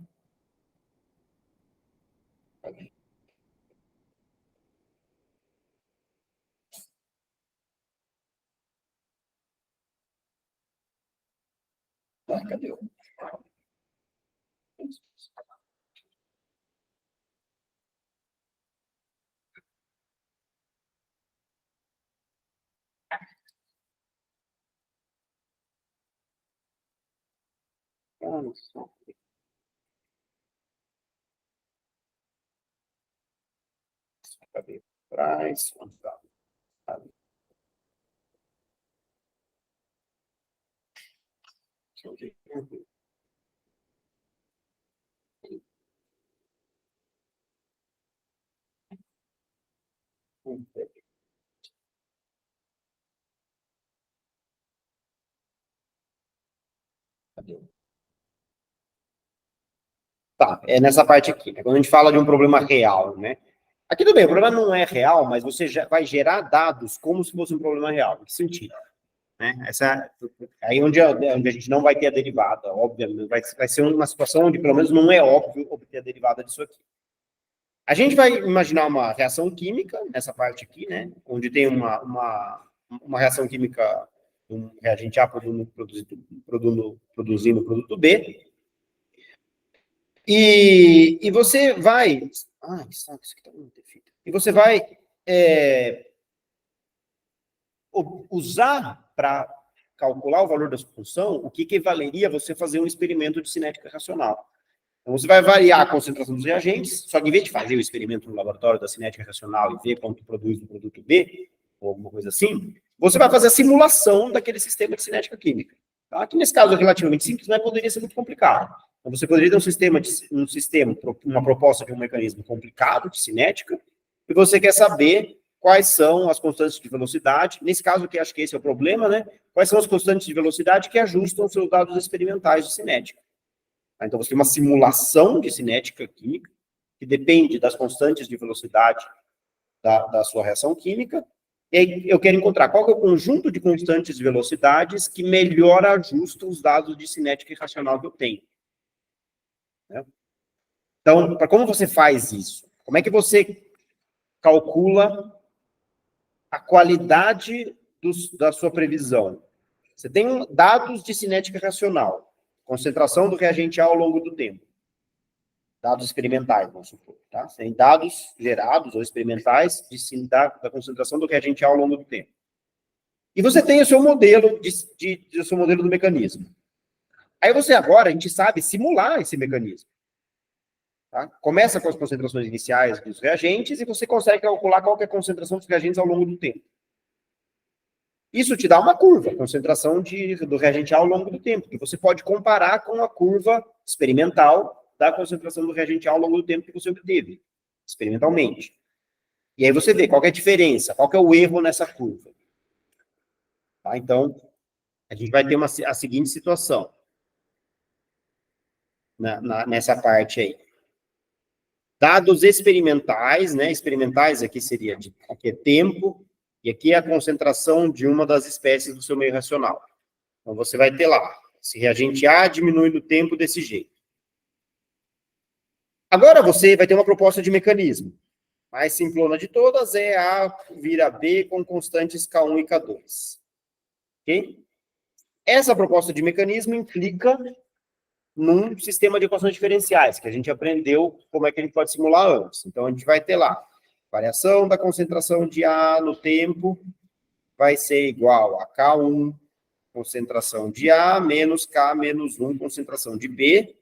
Tá, cadê o... Cadê? Traz. Tá, é nessa parte aqui, né? Quando a gente fala de um problema real, né? Aqui tudo bem, o problema não é real, mas você já vai gerar dados como se fosse um problema real. Em que sentido? Né? Aí onde a gente não vai ter a derivada, obviamente, vai ser uma situação onde pelo menos não é óbvio obter a derivada disso aqui. A gente vai imaginar uma reação química, nessa parte aqui, né? Onde tem uma reação química, um reagente A produzindo produto B. E você vai... Ai, que saco, isso aqui tá muito defeito. E você vai usar para calcular o valor da sua função o que equivaleria a você fazer um experimento de cinética racional. Então, você vai variar a concentração dos reagentes, só que em vez de fazer o experimento no laboratório da cinética racional e ver quanto produz o produto B, ou alguma coisa assim, você vai fazer a simulação daquele sistema de cinética química. Tá? Que nesse caso é relativamente simples, mas poderia ser muito complicado. Então, você poderia ter uma proposta de um mecanismo complicado de cinética, e você quer saber quais são as constantes de velocidade, nesse caso aqui, acho que esse é o problema, né? Quais são as constantes de velocidade que ajustam os seus dados experimentais de cinética. Então, você tem uma simulação de cinética química, que depende das constantes de velocidade da sua reação química, e aí eu quero encontrar qual que é o conjunto de constantes de velocidades que melhor ajusta os dados de cinética irracional que eu tenho. Né? Então, como você faz isso? Como é que você calcula a qualidade da sua previsão? Você tem dados de cinética racional, concentração do reagente A ao longo do tempo. Dados experimentais, vamos supor. Tá? Você tem dados gerados ou experimentais da concentração do reagente A ao longo do tempo. E você tem o seu modelo, o seu modelo do mecanismo. Aí você agora, a gente sabe simular esse mecanismo. Tá? Começa com as concentrações iniciais dos reagentes e você consegue calcular qual que é a concentração dos reagentes ao longo do tempo. Isso te dá uma curva, concentração do reagente A ao longo do tempo, que você pode comparar com a curva experimental da concentração do reagente A ao longo do tempo que você obteve, experimentalmente. E aí você vê qual que é a diferença, qual que é o erro nessa curva. Tá? Então, a gente vai ter a seguinte situação nessa parte aí. Dados experimentais, né? Experimentais aqui seria, aqui é tempo, e aqui é a concentração de uma das espécies do seu meio racional. Então, você vai ter lá, esse reagente A diminui no tempo desse jeito. Agora você vai ter uma proposta de mecanismo. A mais simplona de todas é A vira B com constantes K1 e K2. Ok? Essa proposta de mecanismo implica num sistema de equações diferenciais, que a gente aprendeu como é que a gente pode simular antes. Então, a gente vai ter lá, variação da concentração de A no tempo vai ser igual a K1, concentração de A, menos K menos 1, concentração de B,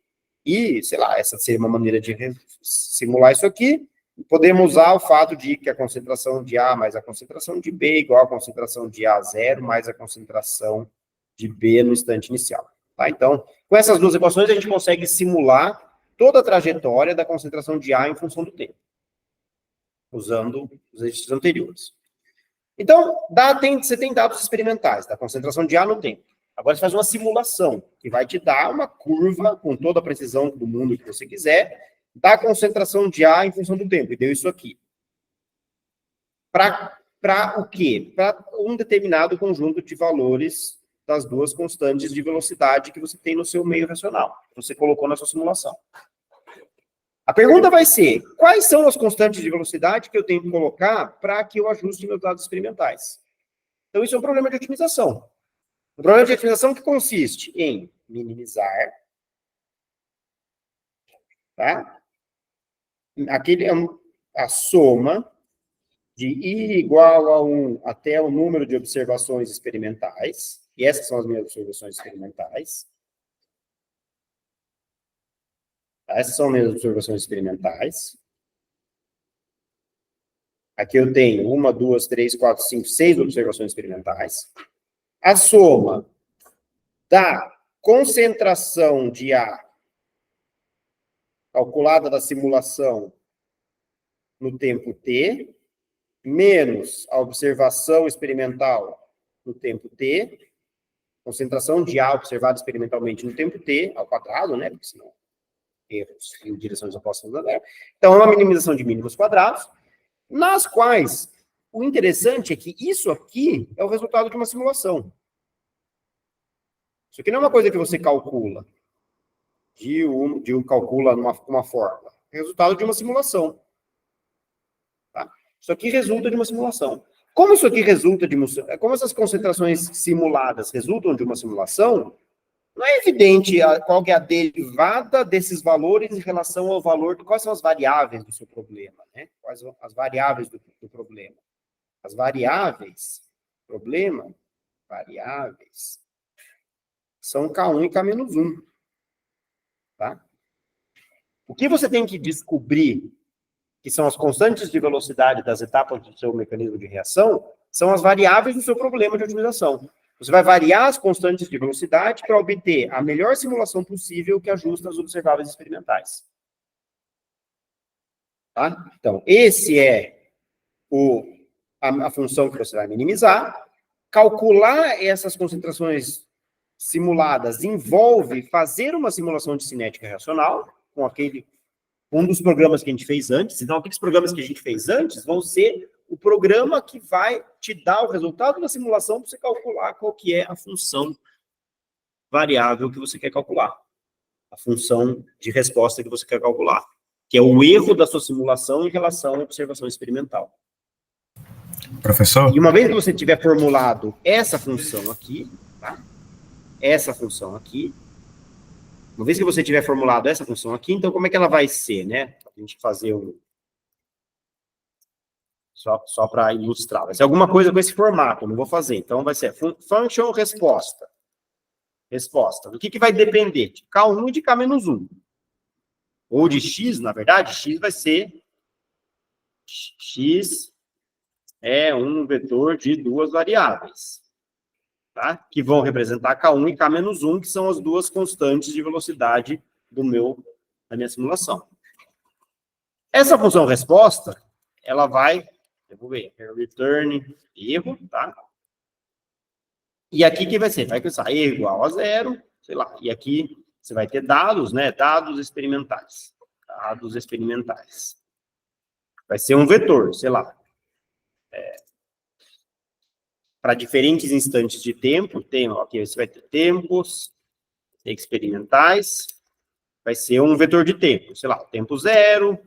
e, sei lá, essa seria uma maneira de simular isso aqui. Podemos usar o fato de que a concentração de A mais a concentração de B igual a concentração de A0 mais a concentração de B no instante inicial. Tá? Então, com essas duas equações, a gente consegue simular toda a trajetória da concentração de A em função do tempo, usando os exercícios anteriores. Então, você tem dados experimentais da concentração de A no tempo. Agora você faz uma simulação, que vai te dar uma curva com toda a precisão do mundo que você quiser, da concentração de A em função do tempo, e deu isso aqui. Para o quê? Para um determinado conjunto de valores das duas constantes de velocidade que você tem no seu meio racional, que você colocou na sua simulação. A pergunta vai ser, quais são as constantes de velocidade que eu tenho que colocar para que eu ajuste meus dados experimentais? Então, isso é um problema de otimização. Um problema de otimização que consiste em minimizar, tá? A soma de I igual a 1 até o número de observações experimentais, e essas são as minhas observações experimentais. Essas são minhas observações experimentais. Aqui eu tenho 1, 2, 3, 4, 5, 6 observações experimentais. A soma da concentração de A calculada da simulação no tempo t, menos a observação experimental no tempo t, concentração de A observada experimentalmente no tempo t, ao quadrado, né? Porque senão erros em direções opostas a zero. Então, é uma minimização de mínimos quadrados, nas quais o interessante é que isso aqui é o resultado de uma simulação. Isso aqui não é uma coisa que você calcula, calcula uma fórmula. É resultado de uma simulação. Tá? Isso aqui resulta de uma simulação. Como isso aqui resulta de uma... Como essas concentrações simuladas resultam de uma simulação, não é evidente qual que é a derivada desses valores em relação ao valor, quais são as variáveis do seu problema, né? Quais são as variáveis do problema. As variáveis, variáveis, são K1 e K-1, tá? O que você tem que descobrir, que são as constantes de velocidade das etapas do seu mecanismo de reação, são as variáveis do seu problema de otimização. Você vai variar as constantes de velocidade para obter a melhor simulação possível que ajusta as observáveis experimentais. Tá? Então, esse é a função que você vai minimizar. Calcular essas concentrações simuladas envolve fazer uma simulação de cinética reacional, com um dos programas que a gente fez antes. Então, aqueles programas que a gente fez antes vão ser o programa que vai te dar o resultado da simulação para você calcular qual que é a função variável que você quer calcular. A função de resposta que você quer calcular. Que é o erro da sua simulação em relação à observação experimental. Professor? E uma vez que você tiver formulado essa função aqui, tá? Essa função aqui, uma vez que você tiver formulado essa função aqui, então como é que ela vai ser, né? Para a gente fazer só para ilustrar. Vai ser alguma coisa com esse formato, eu não vou fazer. Então, vai ser function resposta. Resposta. Do que vai depender? De K1 e de K-1. Ou de X, na verdade, X vai ser... X é um vetor de duas variáveis. Tá? Que vão representar K1 e K-1, que são as duas constantes de velocidade da minha simulação. Essa função resposta, ela vai... Eu vou ver, return, erro, tá? E aqui que vai ser? Vai pensar erro igual a 0, sei lá. E aqui você vai ter dados, né? Dados experimentais. Dados experimentais. Vai ser um vetor, sei lá. Para diferentes instantes de tempo, aqui você vai ter tempos experimentais. Vai ser um vetor de tempo, sei lá, tempo 0,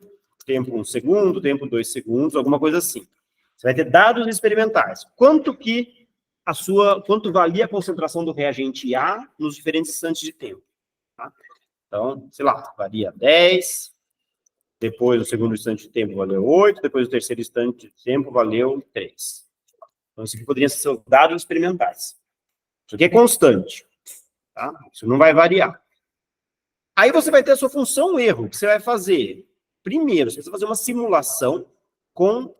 tempo 1 segundo, tempo 2 segundos, alguma coisa assim. Você vai ter dados experimentais. Quanto valia a concentração do reagente A nos diferentes instantes de tempo? Tá? Então, sei lá, varia 10, depois o segundo instante de tempo valeu 8, depois o terceiro instante de tempo valeu 3. Então, isso aqui poderia ser os dados experimentais. Isso aqui é constante. Tá? Isso não vai variar. Aí você vai ter a sua função erro, que você vai fazer. Primeiro, você precisa fazer uma simulação com,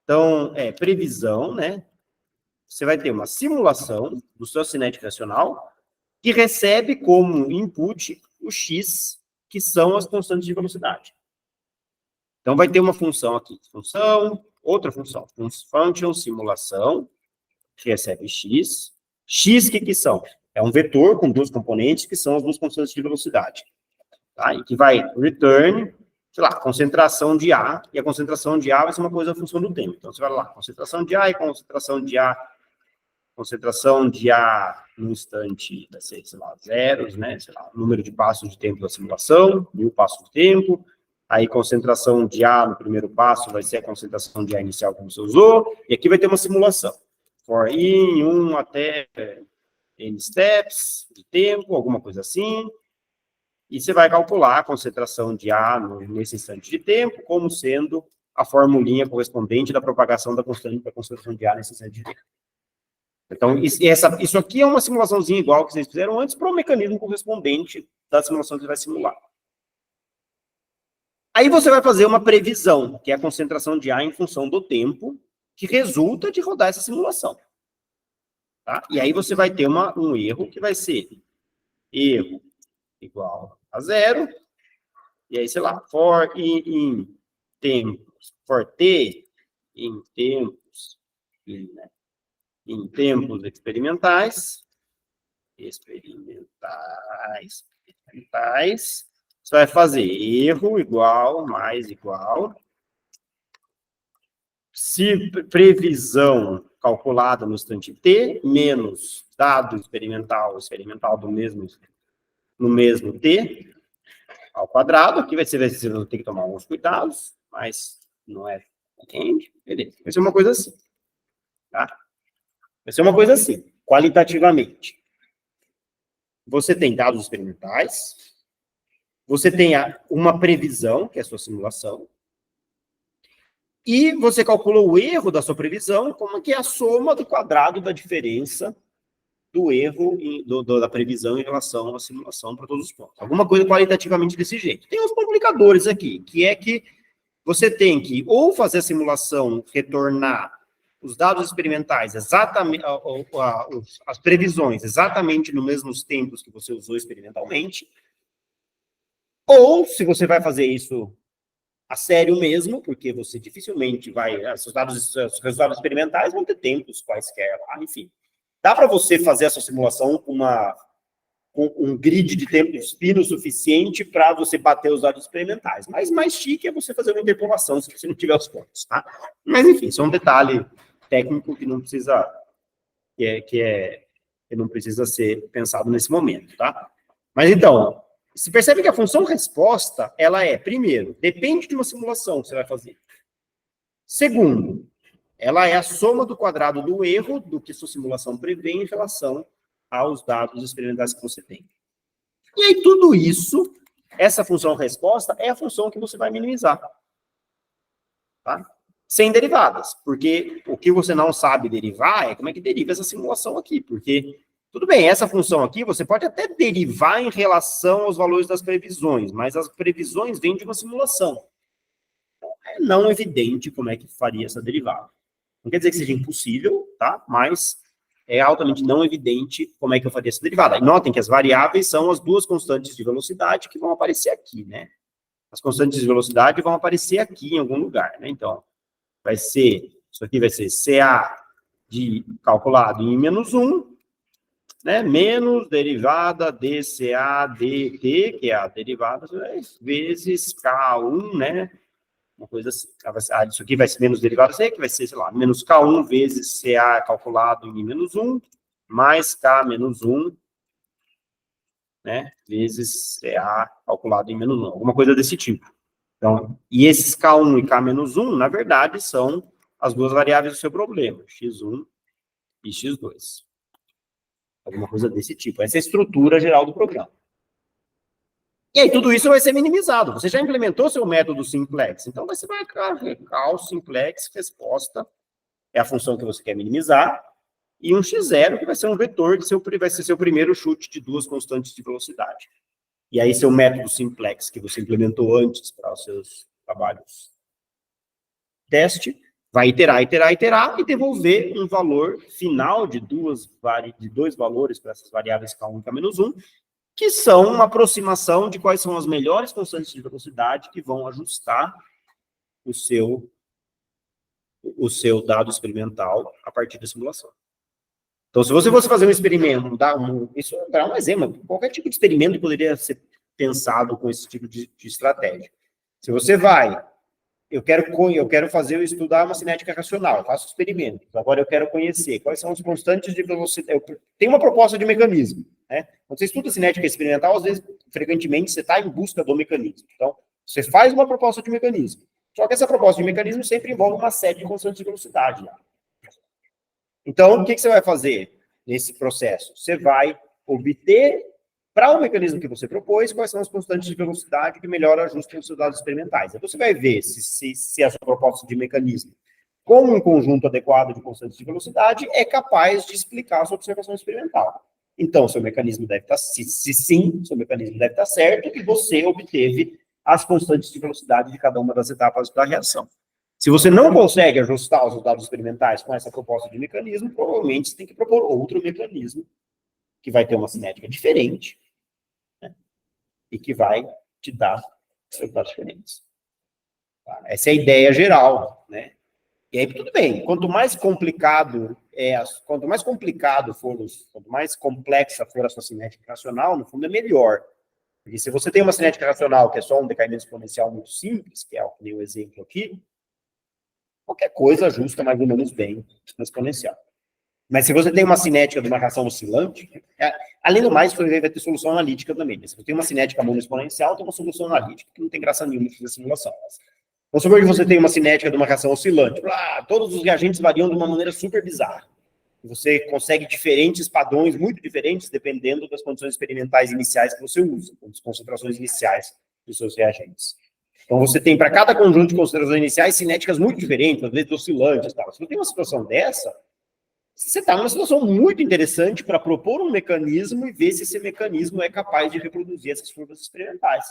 então, previsão, né? Você vai ter uma simulação do seu cinético racional que recebe como input o x, que são as constantes de velocidade. Então, vai ter uma função aqui. Função outra função. Function simulação, que recebe x. X, o que são? É um vetor com duas componentes, que são as duas constantes de velocidade. Tá? E que vai return, sei lá, concentração de A, e a concentração de A vai ser uma coisa função do tempo. Então, você vai lá, concentração de A e concentração de A no instante, vai ser, sei lá, zeros, né? Sei lá, número de passos de tempo da simulação, 1000 passos de tempo. Aí, concentração de A no primeiro passo vai ser a concentração de A inicial que você usou. E aqui vai ter uma simulação. For in, 1 até n steps de tempo, alguma coisa assim. E você vai calcular a concentração de A nesse instante de tempo, como sendo a formulinha correspondente da propagação da concentração de A nesse instante de tempo. Então, isso aqui é uma simulaçãozinha igual que vocês fizeram antes para o mecanismo correspondente da simulação que você vai simular. Aí você vai fazer uma previsão, que é a concentração de A em função do tempo, que resulta de rodar essa simulação. Tá? E aí você vai ter um erro que vai ser erro igual a 0, e aí, sei lá, for in tempos, for t em tempos, em tempos experimentais, você vai fazer erro igual, mais igual, se previsão calculada no instante t, menos dado experimental no mesmo t, ao quadrado, aqui vai ser, você vai ter que tomar alguns cuidados, mas não é, entende? Beleza, vai ser uma coisa assim, tá? Vai ser uma coisa assim, qualitativamente. Você tem dados experimentais, você tem uma previsão, que é a sua simulação, e você calcula o erro da sua previsão, como que é a soma do quadrado da diferença do erro da previsão em relação à simulação para todos os pontos. Alguma coisa qualitativamente desse jeito. Tem uns complicadores aqui, que é que você tem que ou fazer a simulação retornar os dados experimentais exatamente, as previsões exatamente nos mesmos tempos que você usou experimentalmente, ou se você vai fazer isso a sério mesmo, porque você dificilmente vai, os resultados experimentais vão ter tempos quaisquer lá, enfim. Dá para você fazer essa simulação com um grid de tempos fino suficiente para você bater os dados experimentais. Mas mais chique é você fazer uma interpolação se você não tiver os pontos, tá? Mas, enfim, isso é um detalhe técnico que não precisa, que não precisa ser pensado nesse momento, tá? Mas, então, se percebe que a função resposta, ela primeiro, depende de uma simulação que você vai fazer. Segundo, ela é a soma do quadrado do erro do que sua simulação prevê em relação aos dados experimentais que você tem. E aí, tudo isso, essa função resposta, é a função que você vai minimizar. Tá? Sem derivadas. Porque o que você não sabe derivar é como é que deriva essa simulação aqui. Porque, tudo bem, essa função aqui, você pode até derivar em relação aos valores das previsões, mas as previsões vêm de uma simulação. É não evidente como é que faria essa derivada. Não quer dizer que seja impossível, tá? Mas é altamente não evidente como é que eu faria essa derivada. E notem que as variáveis são as duas constantes de velocidade que vão aparecer aqui, né? As constantes de velocidade vão aparecer aqui em algum lugar, né? Então, isso aqui vai ser CA calculado em menos 1, né? Menos derivada dCA dt, que é a derivada, vezes K1, né? Uma coisa assim. Isso aqui vai ser menos derivada C, que vai ser, sei lá, menos K1 vezes CA calculado em menos 1, mais K menos 1, né, vezes CA calculado em menos 1. Alguma coisa desse tipo. Então, e esses K1 e K menos 1, na verdade, são as duas variáveis do seu problema, x1 e x2. Alguma coisa desse tipo. Essa é a estrutura geral do programa. E aí, tudo isso vai ser minimizado. Você já implementou seu método simplex. Então, você vai cal simplex resposta, é a função que você quer minimizar, e um x0, que vai ser um vetor, que vai ser seu primeiro chute de duas constantes de velocidade. E aí, seu método simplex, que você implementou antes para os seus trabalhos teste, vai iterar, e devolver um valor final de dois valores para essas variáveis K1 e K-1, que são uma aproximação de quais são as melhores constantes de velocidade que vão ajustar o seu o seu dado experimental a partir da simulação. Então, se você fosse fazer um experimento, isso é um exemplo, qualquer tipo de experimento poderia ser pensado com esse tipo de estratégia. Se você eu quero estudar uma cinética racional, eu faço experimentos, agora eu quero conhecer quais são os constantes de velocidade, tem uma proposta de mecanismo, né? Quando você estuda cinética experimental, às vezes, frequentemente, você está em busca do mecanismo. Então, você faz uma proposta de mecanismo, só que essa proposta de mecanismo sempre envolve uma série de constantes de velocidade. Então, o que você vai fazer nesse processo? Você vai obter, para o mecanismo que você propôs, quais são as constantes de velocidade que melhor ajustam os seus dados experimentais. Aí você vai ver se essa proposta de mecanismo, com um conjunto adequado de constantes de velocidade, é capaz de explicar a sua observação experimental. Então, seu mecanismo deve estar, se sim, seu mecanismo deve estar certo, e você obteve as constantes de velocidade de cada uma das etapas da reação. Se você não consegue ajustar os dados experimentais com essa proposta de mecanismo, provavelmente você tem que propor outro mecanismo que vai ter uma cinética diferente, né? E que vai te dar resultados diferentes. Tá? Essa é a ideia geral, né? E aí, tudo bem, quanto mais complicado quanto mais complexa for a sua cinética racional, no fundo é melhor. Porque se você tem uma cinética racional que é só um decaimento exponencial muito simples, que é o exemplo aqui, qualquer coisa ajusta mais ou menos bem no exponencial. Mas se você tem uma cinética de uma reação oscilante, além do mais, você vai ter solução analítica também. Se você tem uma cinética monoexponencial, tem uma solução analítica, que não tem graça nenhuma de fazer simulação. Vamos supor que você tem uma cinética de uma reação oscilante. Todos os reagentes variam de uma maneira super bizarra. Você consegue diferentes padrões, muito diferentes, dependendo das condições experimentais iniciais que você usa, das concentrações iniciais dos seus reagentes. Então, você tem, para cada conjunto de concentrações iniciais, cinéticas muito diferentes, às vezes oscilantes. Tal. Se você tem uma situação dessa, você está numa situação muito interessante para propor um mecanismo e ver se esse mecanismo é capaz de reproduzir essas curvas experimentais.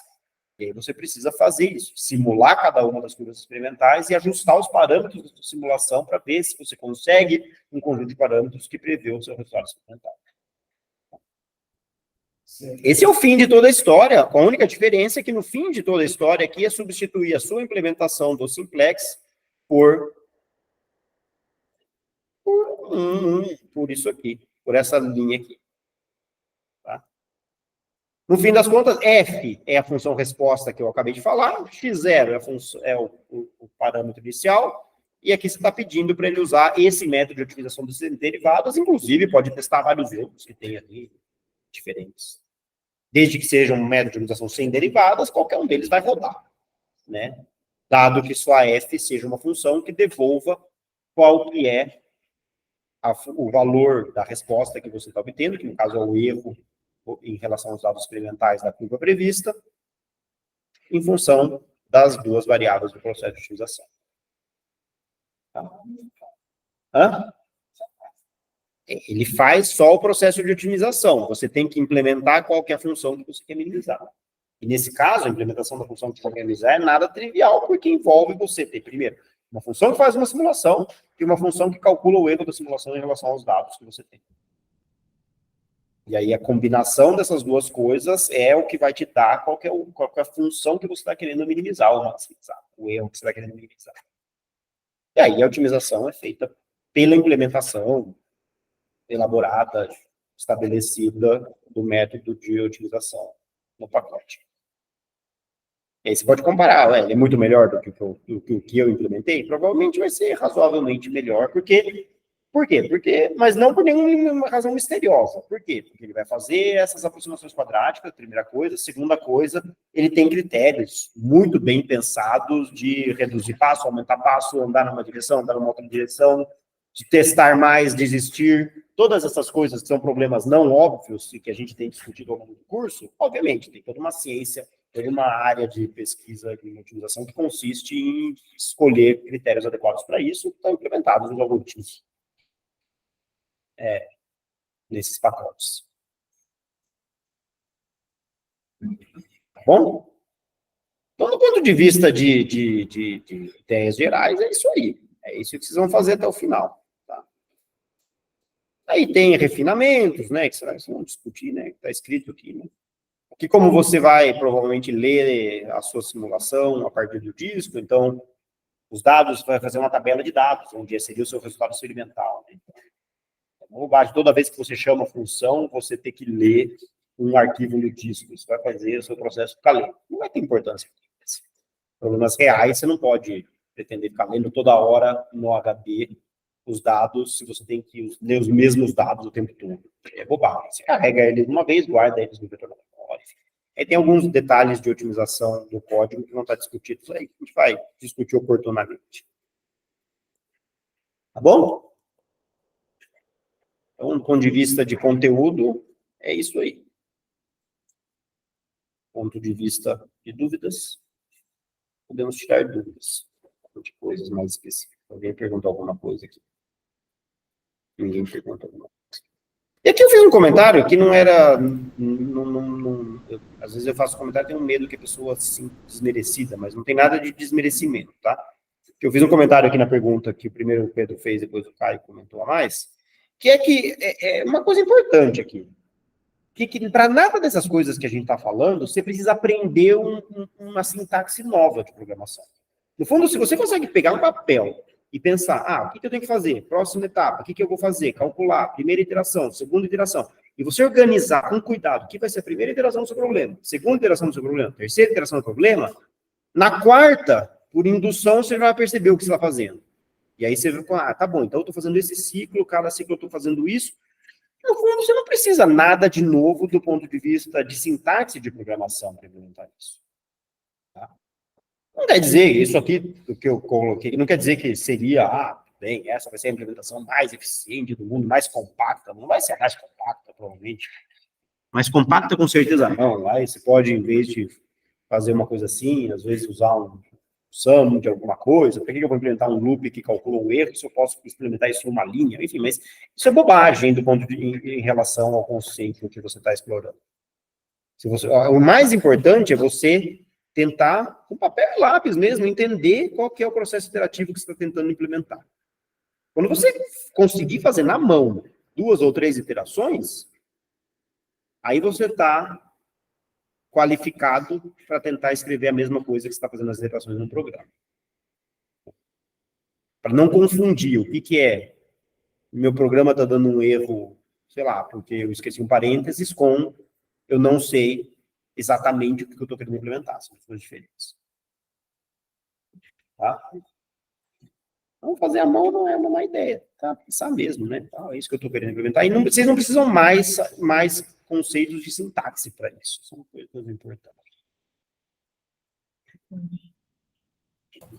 E aí você precisa fazer isso, simular cada uma das curvas experimentais e ajustar os parâmetros da simulação para ver se você consegue um conjunto de parâmetros que prevê o seu resultado experimental. Esse é o fim de toda a história. A única diferença é que no fim de toda a história aqui é substituir a sua implementação do simplex por isso aqui, por essa linha aqui. Tá? No fim das contas, f é a função resposta que eu acabei de falar, x0 é o parâmetro inicial, e aqui você está pedindo para ele usar esse método de otimização dos derivados, inclusive pode testar vários outros que tem ali, diferentes. Desde que seja um método de otimização sem derivadas, qualquer um deles vai rodar, né? Dado que sua f seja uma função que devolva qual que é o valor da resposta que você está obtendo, que no caso é o erro em relação aos dados experimentais da curva prevista, em função das duas variáveis do processo de otimização. Tá? Ele faz só o processo de otimização. Você tem que implementar qual que é a função que você quer minimizar. E nesse caso, a implementação da função que você quer minimizar é nada trivial, porque envolve você ter, primeiro, uma função que faz uma simulação e uma função que calcula o erro da simulação em relação aos dados que você tem. E aí a combinação dessas duas coisas é o que vai te dar qual que é a função que você está querendo minimizar ou maximizar, o erro que você está querendo minimizar. E aí a otimização é feita pela implementação elaborada, estabelecida do método de otimização no pacote. E aí você pode comparar, ele é muito melhor do que o que eu implementei? Provavelmente vai ser razoavelmente melhor, por quê? Mas não por nenhuma razão misteriosa. Por quê? Porque ele vai fazer essas aproximações quadráticas, primeira coisa. Segunda coisa, ele tem critérios muito bem pensados de reduzir passo, aumentar passo, andar numa direção, andar numa outra direção, de testar mais, desistir. Todas essas coisas que são problemas não óbvios e que a gente tem discutido ao longo do curso, obviamente, tem toda uma ciência, toda uma área de pesquisa e otimização que consiste em escolher critérios adequados para isso, que estão implementados nos algoritmos. Nesses pacotes. Tá bom? Então, do ponto de vista de ideias gerais, é isso aí. É isso que vocês vão fazer até o final. Tá? Aí tem refinamentos, né? Que vocês vão discutir, né? Que está escrito aqui, né? Aqui, como você vai provavelmente ler a sua simulação a partir do disco, então Os dados, vai fazer uma tabela de dados, onde seria o seu resultado experimental. Né? É uma bobagem. Toda vez que você chama a função, você tem que ler um arquivo no disco. Isso vai fazer o seu processo ficar lento. Não vai ter importância. Problemas reais, você não pode pretender ficar lendo toda hora no HD os dados, se você tem que ler os mesmos dados o tempo todo. É bobagem. Você carrega eles uma vez, guarda eles no vetor da memória. Aí tem alguns detalhes de otimização do código que não está discutido. Isso aí a gente vai discutir oportunamente. Tá bom? Então, do ponto de vista de conteúdo, é isso aí. Ponto de vista de dúvidas, podemos tirar dúvidas de coisas mais específicas. Alguém perguntou alguma coisa aqui? Ninguém perguntou alguma coisa. E aqui eu fiz um comentário que não era... às vezes eu faço comentário e tenho medo que a pessoa se sinta desmerecida, mas não tem nada de desmerecimento, tá? Eu fiz um comentário aqui na pergunta que o primeiro o Pedro fez, depois o Caio comentou a mais, que é uma coisa importante aqui. Que para nada dessas coisas que a gente está falando, você precisa aprender uma sintaxe nova de programação. No fundo, se você consegue pegar um papel e pensar, o que eu tenho que fazer? Próxima etapa, o que eu vou fazer? Calcular, primeira iteração, segunda iteração. E você organizar com cuidado o que vai ser a primeira iteração do seu problema, segunda iteração do seu problema, terceira iteração do problema, na quarta, por indução, você vai perceber o que você está fazendo. E aí você vai, tá bom, então eu estou fazendo esse ciclo, cada ciclo eu estou fazendo isso. No fundo, você não precisa nada de novo do ponto de vista de sintaxe de programação para implementar isso. Tá? Não quer dizer, isso aqui, o que eu coloquei, não quer dizer que seria, bem, essa vai ser a implementação mais eficiente do mundo, mais compacta. Não vai ser mais compacta, provavelmente. Mais compacta, com certeza, não. Aí você pode, em vez de fazer uma coisa assim, às vezes usar um sum de alguma coisa, por que eu vou implementar um loop que calcula um erro se eu posso implementar isso em uma linha? Enfim, mas isso é bobagem do ponto em relação ao conceito que você está explorando. O mais importante é você tentar, com papel e lápis mesmo, entender qual que é o processo iterativo que você está tentando implementar. Quando você conseguir fazer na mão 2 ou 3 iterações, aí você está qualificado para tentar escrever a mesma coisa que você está fazendo nas iterações no programa. Para não confundir o que é meu programa está dando um erro, sei lá, porque eu esqueci um parênteses, com eu não sei exatamente o que eu estou querendo implementar. São coisas diferentes. Tá? Então, fazer a mão não é uma má ideia. Tá? Pensar mesmo, né? É isso que eu estou querendo implementar. E vocês não precisam mais conceitos de sintaxe para isso. São coisas importantes.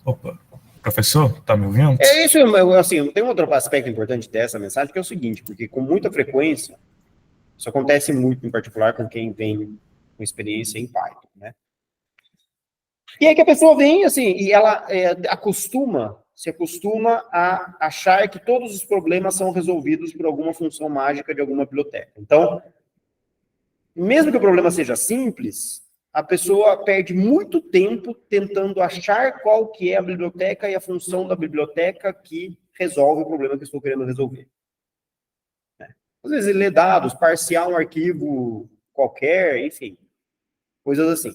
Opa, professor, tá me ouvindo? É isso, assim, tem um outro aspecto importante dessa mensagem, que é o seguinte, porque com muita frequência, isso acontece muito, em particular, com quem vem com experiência em Python, né? E aí que a pessoa vem, assim, e ela se acostuma a achar que todos os problemas são resolvidos por alguma função mágica de alguma biblioteca. Então, mesmo que o problema seja simples, a pessoa perde muito tempo tentando achar qual que é a biblioteca e a função da biblioteca que resolve o problema que eu estou querendo resolver. Às vezes, ler dados, parsear um arquivo qualquer, enfim, coisas assim.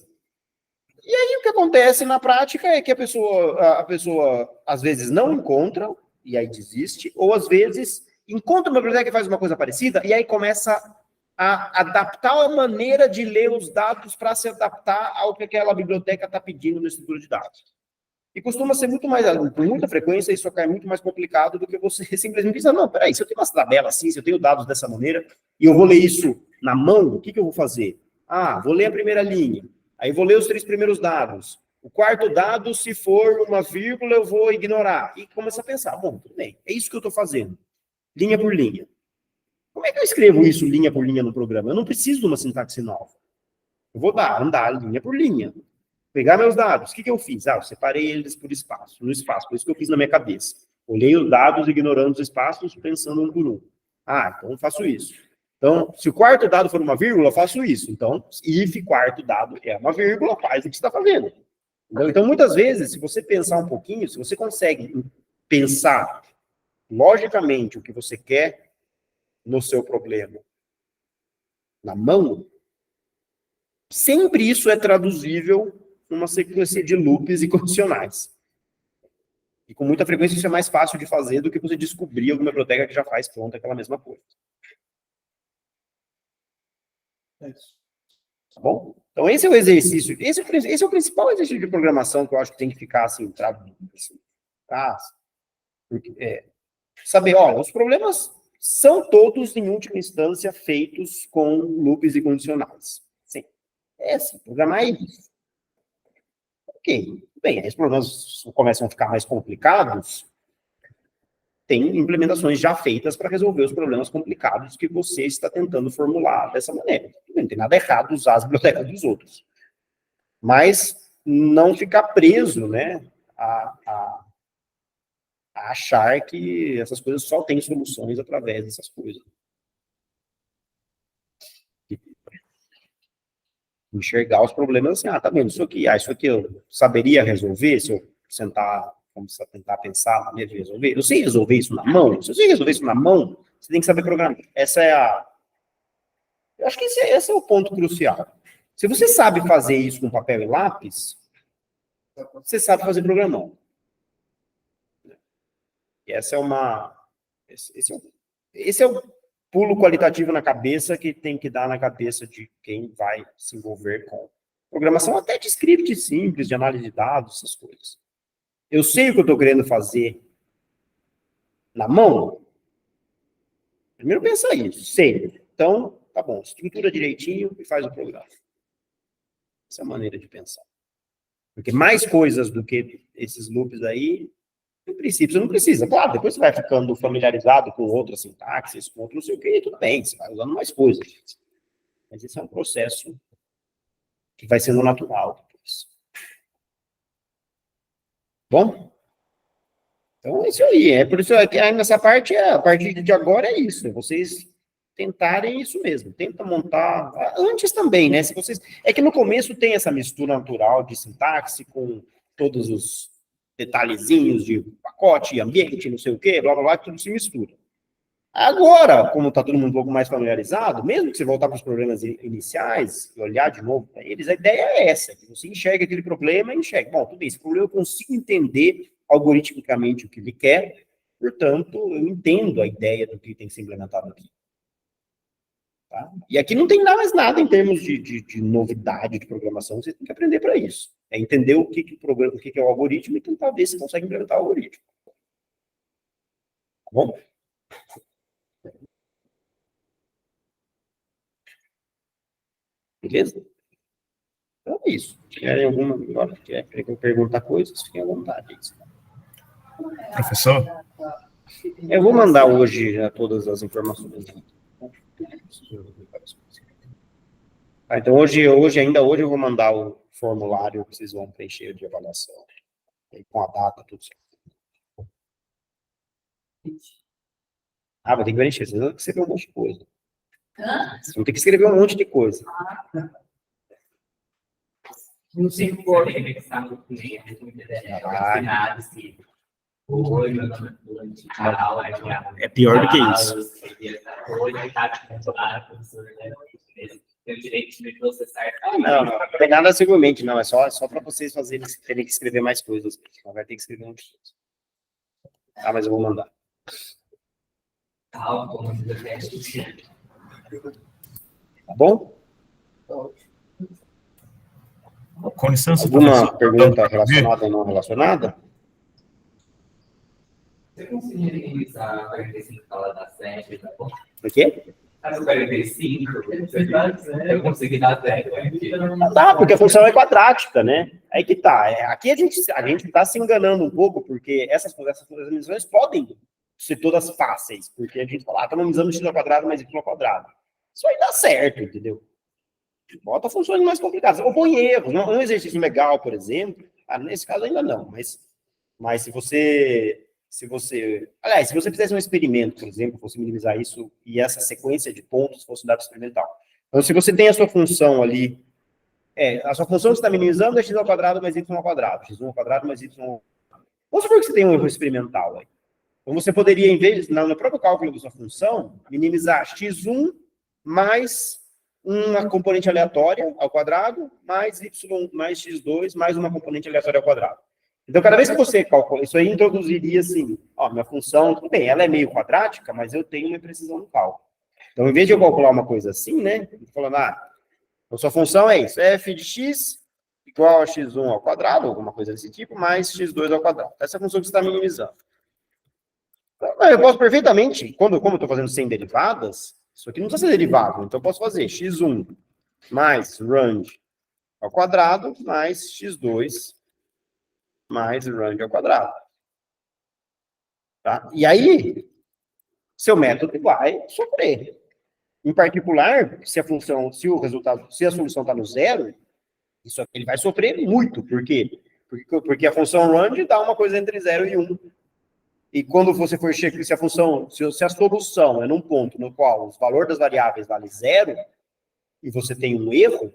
E aí, o que acontece na prática é que a pessoa às vezes, não encontra, e aí desiste, ou às vezes, encontra uma biblioteca que faz uma coisa parecida, e aí começa a adaptar a maneira de ler os dados para se adaptar ao que aquela biblioteca está pedindo na estrutura de dados. E costuma ser muito mais, com muita frequência, isso é muito mais complicado do que você simplesmente dizer, não, peraí, se eu tenho uma tabela assim, se eu tenho dados dessa maneira, e eu vou ler isso na mão, o que eu vou fazer? Vou ler a primeira linha, aí vou ler os 3 primeiros dados. O quarto dado, se for uma vírgula, eu vou ignorar. E começa a pensar, bom, tudo bem, é isso que eu estou fazendo, linha por linha. Como é que eu escrevo isso linha por linha no programa? Eu não preciso de uma sintaxe nova. Eu vou andar linha por linha. Pegar meus dados. O que eu fiz? Eu separei eles por espaço. No espaço. Por isso que eu fiz na minha cabeça. Olhei os dados ignorando os espaços, pensando um por um. Então eu faço isso. Então, se o quarto dado for uma vírgula, eu faço isso. Então, if quarto dado é uma vírgula, faz o que você está fazendo. Então, muitas vezes, se você pensar um pouquinho, se você consegue pensar logicamente o que você quer no seu problema na mão, sempre isso é traduzível numa sequência de loops e condicionais. E com muita frequência isso é mais fácil de fazer do que você descobrir alguma biblioteca que já faz pronta aquela mesma coisa. É isso. Tá bom? Então esse é o exercício, esse é o principal exercício de programação que eu acho que tem que ficar assim, saber, olha, os problemas são todos, em última instância, feitos com loops e condicionais. Sim. É assim, programar é isso. Ok. Bem, aí os problemas começam a ficar mais complicados. Tem implementações já feitas para resolver os problemas complicados que você está tentando formular dessa maneira. Não tem nada errado usar as bibliotecas dos outros. Mas não ficar preso, né, a achar que essas coisas só têm soluções através dessas coisas. Enxergar os problemas assim, tá vendo, isso aqui eu saberia resolver se eu sentar, vamos tentar pensar na maneira de resolver. Eu sei resolver isso na mão. Se eu sei resolver isso na mão, você tem que saber programar. Eu acho que esse é o ponto crucial. Se você sabe fazer isso com papel e lápis, você sabe fazer programão. E esse é o pulo qualitativo na cabeça que tem que dar na cabeça de quem vai se envolver com programação, até de script simples, de análise de dados, essas coisas. Eu sei o que eu estou querendo fazer na mão? Primeiro pensa isso, sei. Então, tá bom, estrutura direitinho e faz o programa. Essa é a maneira de pensar. Porque mais coisas do que esses loops aí, no princípio, você não precisa. Claro, depois você vai ficando familiarizado com outras sintaxes, com outro não sei o quê, tudo bem, você vai usando mais coisas. Mas esse é um processo que vai sendo natural depois. Bom? Então, é isso aí. É por isso que nessa parte, a partir de agora é isso. Vocês tentarem isso mesmo. Tenta montar. Antes também, né? Se vocês. É que no começo tem essa mistura natural de sintaxe com todos os detalhezinhos de pacote, ambiente, não sei o quê, blá blá blá, tudo se mistura. Agora, como está todo mundo um pouco mais familiarizado, mesmo que você voltar para os problemas iniciais e olhar de novo para eles, a ideia é essa, que você enxerga aquele problema e enxerga. Bom, tudo bem, esse problema eu consigo entender algoritmicamente o que ele quer, portanto, eu entendo a ideia do que tem que ser implementado aqui. Tá? E aqui não tem mais nada em termos de novidade de programação, você tem que aprender para isso. É entender o que é o algoritmo e tentar ver se consegue implementar o algoritmo. Tá bom? Beleza? Então é isso. Se tiverem alguma perguntar coisas, fiquem à vontade. Professor? Eu vou mandar hoje já todas as informações. Então ainda hoje eu vou mandar o formulário que vocês vão preencher de avaliação. Com a data, tudo certo. Vou ter que preencher, vocês vão ter que escrever um monte de coisa. Vocês vão ter que escrever um monte de coisa. Não se importa. É pior do que isso. Não tem nada seguramente, não. É só para vocês terem que escrever mais coisas. Não vai ter que escrever um monte de coisa. Mas eu vou mandar. Tá bom? Com licença, Alguma professor. pergunta relacionada ou não relacionada? Você conseguiria utilizar a 45 escala da 7, tá bom? O quê? As 45, eu consegui dar 0. Dá, porque a função é quadrática, né? Aí que tá. Aqui a gente está se enganando um pouco, porque essas dimensões podem ser todas fáceis, porque a gente fala, estamos usando x ao quadrado mais y ao quadrado. Isso aí dá certo, entendeu? Bota funções mais complicadas. Ou põe erros. Um exercício legal, por exemplo, nesse caso ainda não, mas se você fizesse um experimento, por exemplo, fosse minimizar isso e essa sequência de pontos fosse um dado experimental. Então, se você tem a sua função ali, a sua função que você está minimizando é x ao quadrado mais y ao quadrado, x1 ao quadrado mais y ao quadrado. Vamos supor que você tem um erro experimental aí. Então, você poderia, em vez, no próprio cálculo da sua função, minimizar x1 mais uma componente aleatória ao quadrado, mais y mais x2, mais uma componente aleatória ao quadrado. Então, cada vez que você calcula, isso aí introduziria assim, ó, minha função, tudo bem, ela é meio quadrática, mas eu tenho uma precisão no cálculo. Então, em vez de eu calcular uma coisa assim, né, falando, a sua função é isso, f de x igual a x1 ao quadrado, alguma coisa desse tipo, mais x2 ao quadrado. Essa é a função que você está minimizando. Então, eu posso perfeitamente, como eu estou fazendo sem derivadas, isso aqui não precisa ser derivado, então eu posso fazer x1 mais rand ao quadrado mais x2 mais rand ao quadrado. Tá? E aí, seu método vai sofrer. Em particular, se a função, se o resultado, se a solução está no zero, isso aqui ele vai sofrer muito. Por quê? Porque a função rand dá uma coisa entre 0 e 1. E quando você for checar se a função, se a solução é num ponto no qual o valor das variáveis vale 0, e você tem um erro,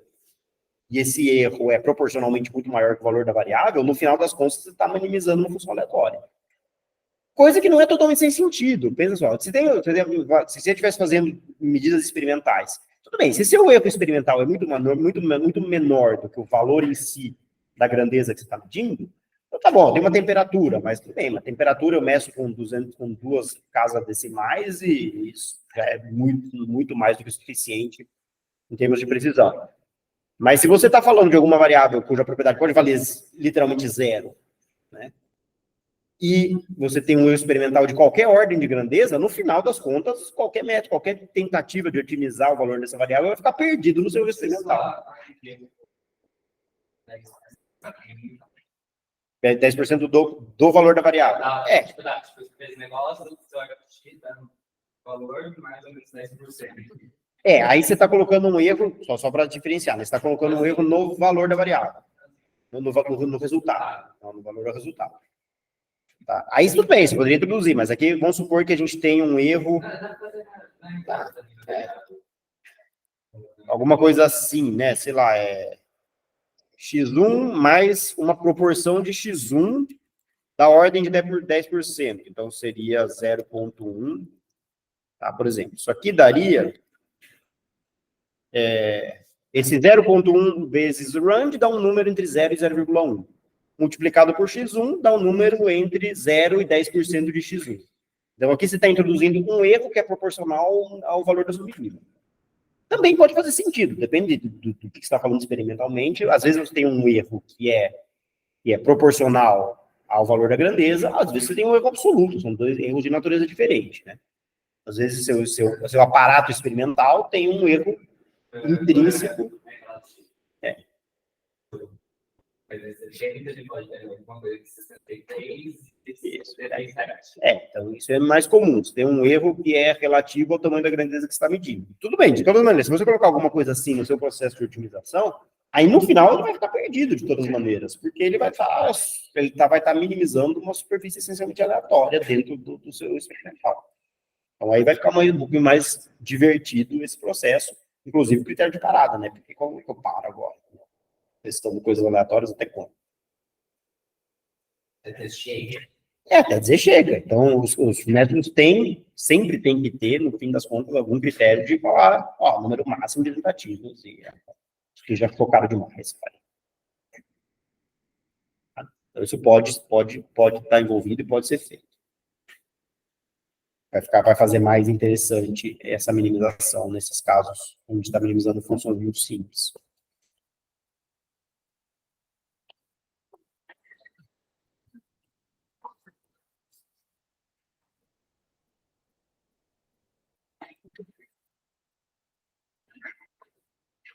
e esse erro é proporcionalmente muito maior que o valor da variável, no final das contas você está minimizando uma função aleatória. Coisa que não é totalmente sem sentido. Pensa só, se você estivesse fazendo medidas experimentais, tudo bem, se seu erro experimental é muito menor do que o valor em si da grandeza que você está medindo, então tá bom, tem uma temperatura, mas tudo bem, uma temperatura eu meço com 2 casas decimais e isso já é muito mais do que o suficiente em termos de precisão. Mas se você está falando de alguma variável cuja propriedade pode valer literalmente 0, né? E você tem um erro experimental de qualquer ordem de grandeza, no final das contas, qualquer método, qualquer tentativa de otimizar o valor dessa variável vai ficar perdido no seu erro experimental. 10% do valor da variável. Tipo, você fez negócio, você vai gastar valor mais ou menos 10%. Aí você está colocando um erro, só para diferenciar, né? Você está colocando um erro no valor da variável, no resultado, não no valor do resultado. Tá? Aí tudo bem, você poderia introduzir, mas aqui vamos supor que a gente tem um erro. Tá? Alguma coisa assim, né? Sei lá, x1 mais uma proporção de x1 da ordem de 10%. Então seria 0,1. Tá? Por exemplo, isso aqui daria. Esse 0,1 vezes rand dá um número entre 0 e 0,1. Multiplicado por x1 dá um número entre 0 e 10% de x1. Então, aqui você está introduzindo um erro que é proporcional ao valor da sua medida. Também pode fazer sentido, depende do que você está falando experimentalmente. Às vezes você tem um erro que é proporcional ao valor da grandeza, às vezes você tem um erro absoluto, são dois erros de natureza diferente, né? Às vezes seu aparato experimental tem um erro intrínseco. Então isso é mais comum. Você tem um erro que é relativo ao tamanho da grandeza que você está medindo. Tudo bem, de todas maneiras, se você colocar alguma coisa assim no seu processo de otimização, aí no final ele vai ficar perdido de todas as maneiras, porque ele vai estar minimizando uma superfície essencialmente aleatória dentro do seu experimental. Então aí vai ficar um pouquinho mais divertido esse processo, inclusive o critério de parada, né? Porque como é que eu paro agora? Testando coisas aleatórias até quando? Até chega. Até dizer chega. Então, os métodos sempre tem que ter, no fim das contas, algum critério de falar, número máximo de tentativas. E acho que já ficou caro demais, cara. Então, isso pode estar envolvido e pode ser feito. Vai fazer mais interessante essa minimização nesses casos, onde está minimizando funções muito simples.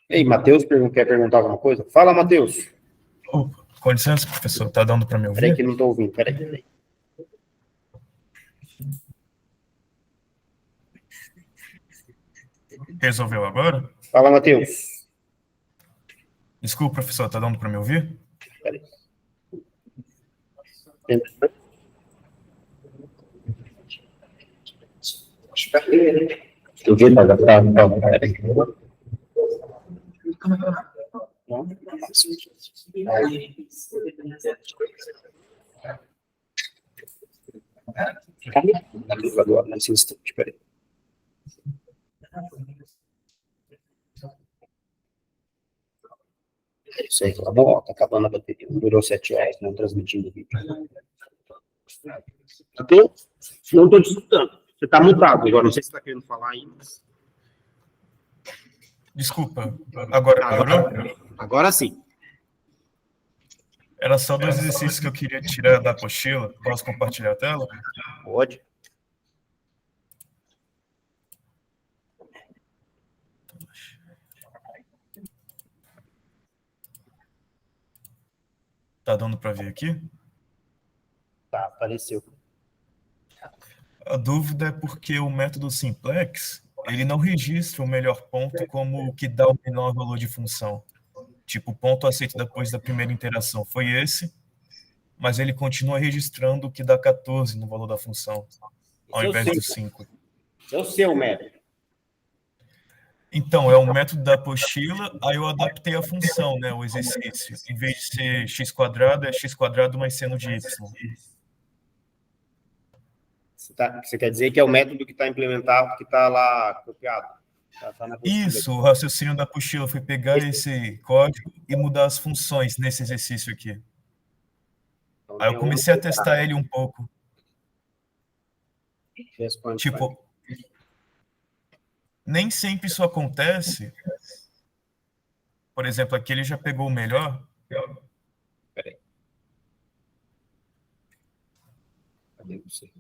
Ei, Matheus, quer perguntar alguma coisa? Fala, Matheus. Com licença, professor, tá dando para me ouvir? Peraí que não estou ouvindo, peraí. Resolveu agora? Fala, Matheus. Desculpa, professor, tá dando para me ouvir? Peraí. Eu vi, tá. Peraí. Não? Agora, nesse instante, peraí. Isso aí, ó, tá acabando a bateria. Durou 7 horas, não transmitindo o vídeo. Então, não estou te escutando. Você está mutado agora, não sei se você está querendo falar aí, mas... Desculpa, agora melhorou? Agora sim. Era só 2 exercícios que eu queria tirar da apostila. Posso compartilhar a tela? Pode. Tá dando para ver aqui? Tá, apareceu. A dúvida é porque o método simplex, ele não registra o melhor ponto como o que dá o menor valor de função. Tipo, o ponto aceito depois da primeira interação foi esse, mas ele continua registrando o que dá 14 no valor da função, ao invés do 5. Esse é o seu método. Então, é o método da apostila, aí eu adaptei a função, né, o exercício. Em vez de ser x² é x² mais seno de y. Você quer dizer que é o método que está implementado, que está lá copiado? Tá na apostila. Isso, o raciocínio da apostila foi pegar esse código e mudar as funções nesse exercício aqui. Então, Aí eu tem comecei a testar ele um pouco. Responde, Tipo, nem sempre isso acontece. Por exemplo, aqui ele já pegou o melhor. Peraí. Cadê você?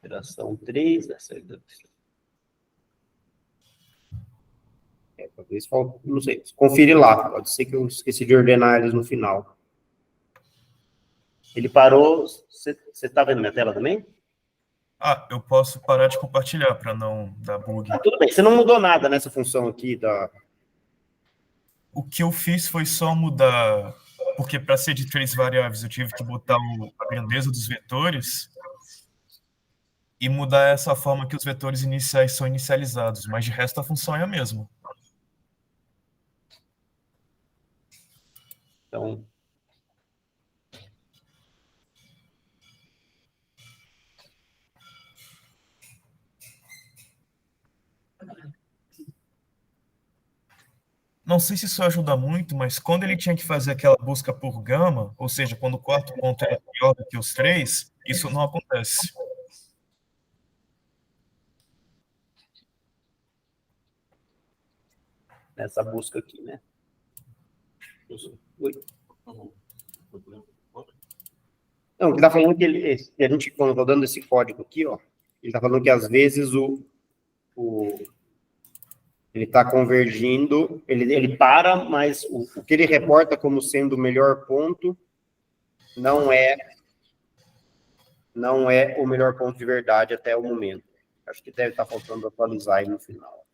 Operação 3, talvez, não sei, confere lá, pode ser que eu esqueci de ordenar eles no final. Ele parou, você está vendo minha tela também? Ah, eu posso parar de compartilhar para não dar bug. Tudo bem, você não mudou nada nessa função aqui da... O que eu fiz foi só mudar, porque para ser de 3 variáveis eu tive que botar a grandeza dos vetores e mudar essa forma que os vetores iniciais são inicializados, mas de resto a função é a mesma. Então... Não sei se isso ajuda muito, mas quando ele tinha que fazer aquela busca por gama, ou seja, quando o quarto ponto era pior do que os 3, isso não acontece. Nessa busca aqui, né? Oi. Não, ele está falando que a gente, quando eu dando esse código aqui, ó, ele está falando que às vezes ele está convergindo, ele para, mas o que ele reporta como sendo o melhor ponto não é o melhor ponto de verdade até o momento. Acho que deve estar faltando atualizar aí no final.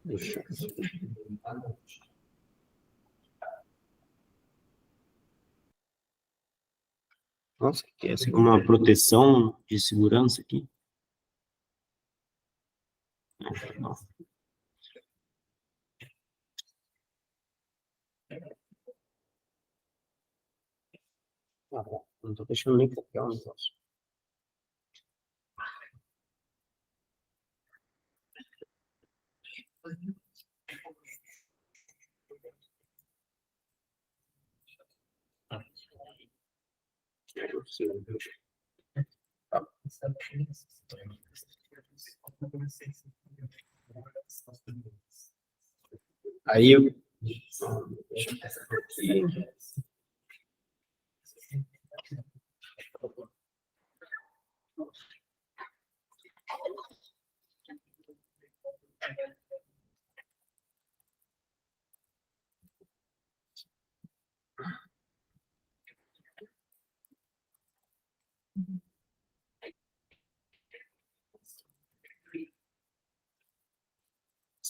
Deixa eu... Nossa, que é uma proteção de segurança aqui. Não. Ah, bom, não estou deixando nem copiar o negócio. Aí eu...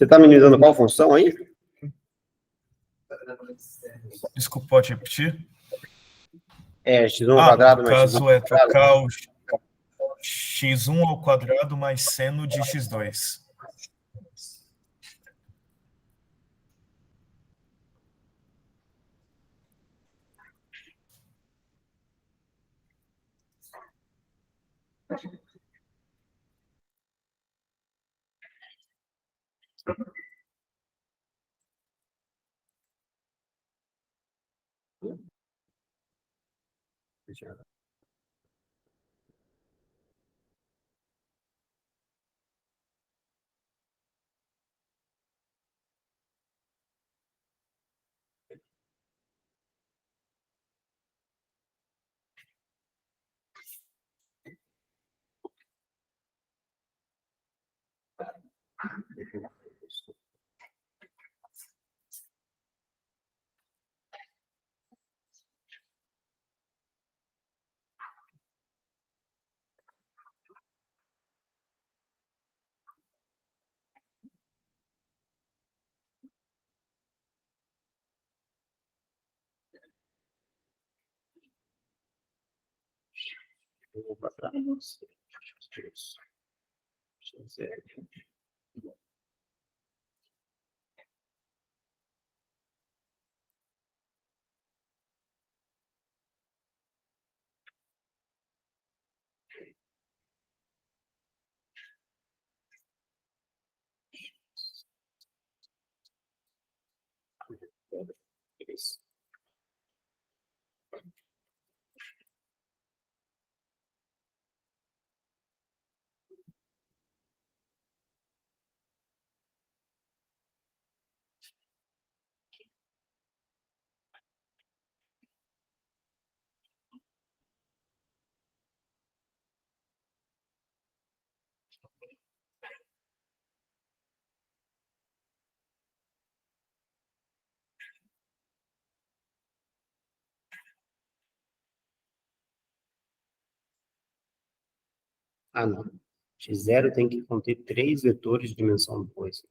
Você está minimizando qual função aí? Desculpa, pode repetir? É, x1 ao quadrado No mais x1 caso ao é quadrado. trocar o x1 ao quadrado mais seno de x2. Ao quadrado. Ah, não. X0 tem que conter 3 vetores de dimensão 2.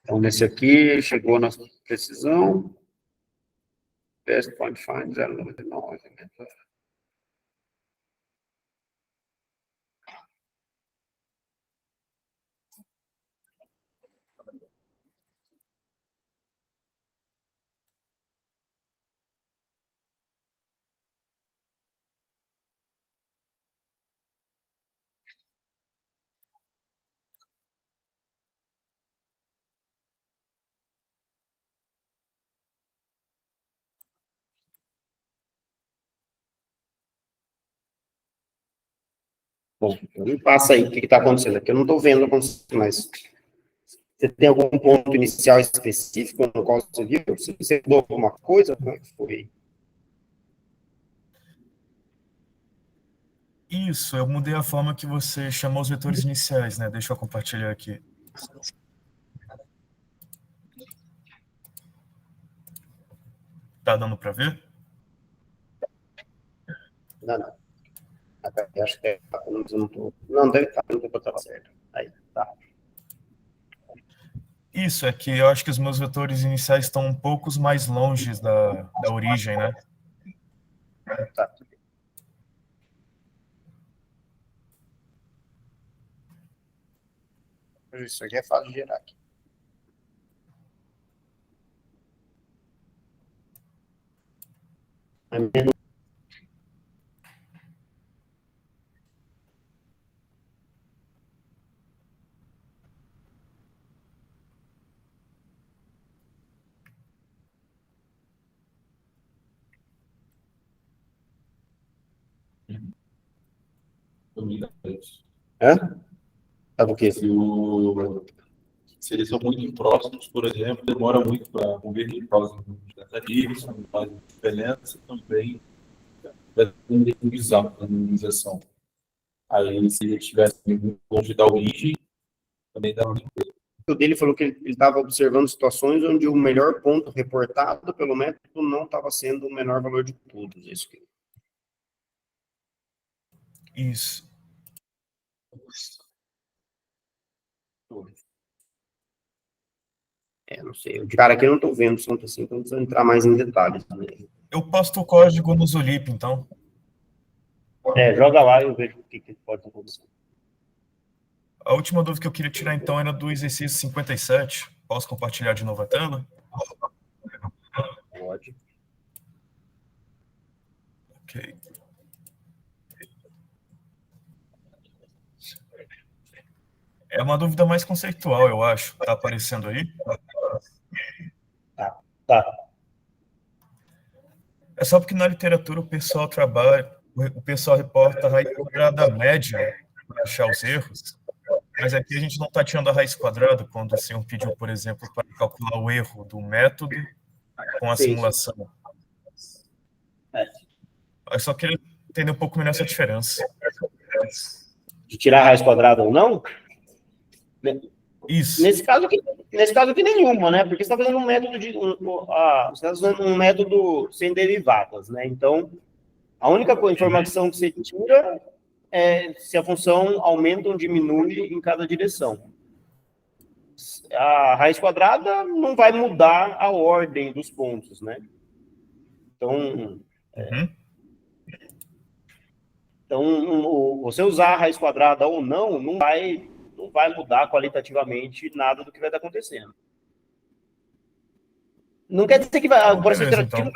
Então, nesse aqui, chegou a nossa precisão. Best point find 0,99. Bom, me passa aí o que está acontecendo aqui. Eu não estou vendo acontecer, mas você tem algum ponto inicial específico no qual você viu? Você mudou alguma coisa? Como é que foi? Isso, eu mudei a forma que você chamou os vetores iniciais, né? Deixa eu compartilhar aqui. Tá dando para ver? Não. Acho que não deve estar, não estou certo. Aí, tá. Isso, é que eu acho que os meus vetores iniciais estão um pouco mais longe da origem, né? Tá. Isso aqui é fácil de gerar aqui. É menos. Hã? Sabe o quê? Se eles são muito próximos, por exemplo, demora muito para convergir, causa isso faz diferença também vai ter um bizarro na minimização. Aí, se ele estivesse longe da origem, também dá uma O dele falou que ele estava observando situações onde o melhor ponto reportado pelo método não estava sendo o menor valor de todos. Isso. Não sei. De cara aqui eu não estou vendo tanto assim, então precisa entrar mais em detalhes. Eu posto o código no Zulip, então. Joga lá e eu vejo o que pode acontecer. A última dúvida que eu queria tirar, então, era do exercício 57. Posso compartilhar de novo a tela? Pode. Ok. É uma dúvida mais conceitual, eu acho. Tá aparecendo aí? Tá. É só porque na literatura o pessoal reporta a raiz quadrada média para achar os erros, mas aqui a gente não está tirando a raiz quadrada quando o senhor pediu, por exemplo, para calcular o erro do método com a simulação. Eu só queria entender um pouco melhor essa diferença. De tirar a raiz quadrada ou não? Isso. Nesse caso aqui nenhuma, né? Porque você está fazendo um método você está fazendo um método sem derivadas, né? Então, a única informação que você tira é se a função aumenta ou diminui em cada direção. A raiz quadrada não vai mudar a ordem dos pontos, né? Então, você usar a raiz quadrada ou não vai mudar qualitativamente nada do que vai estar acontecendo. Não quer dizer que o processo iterativo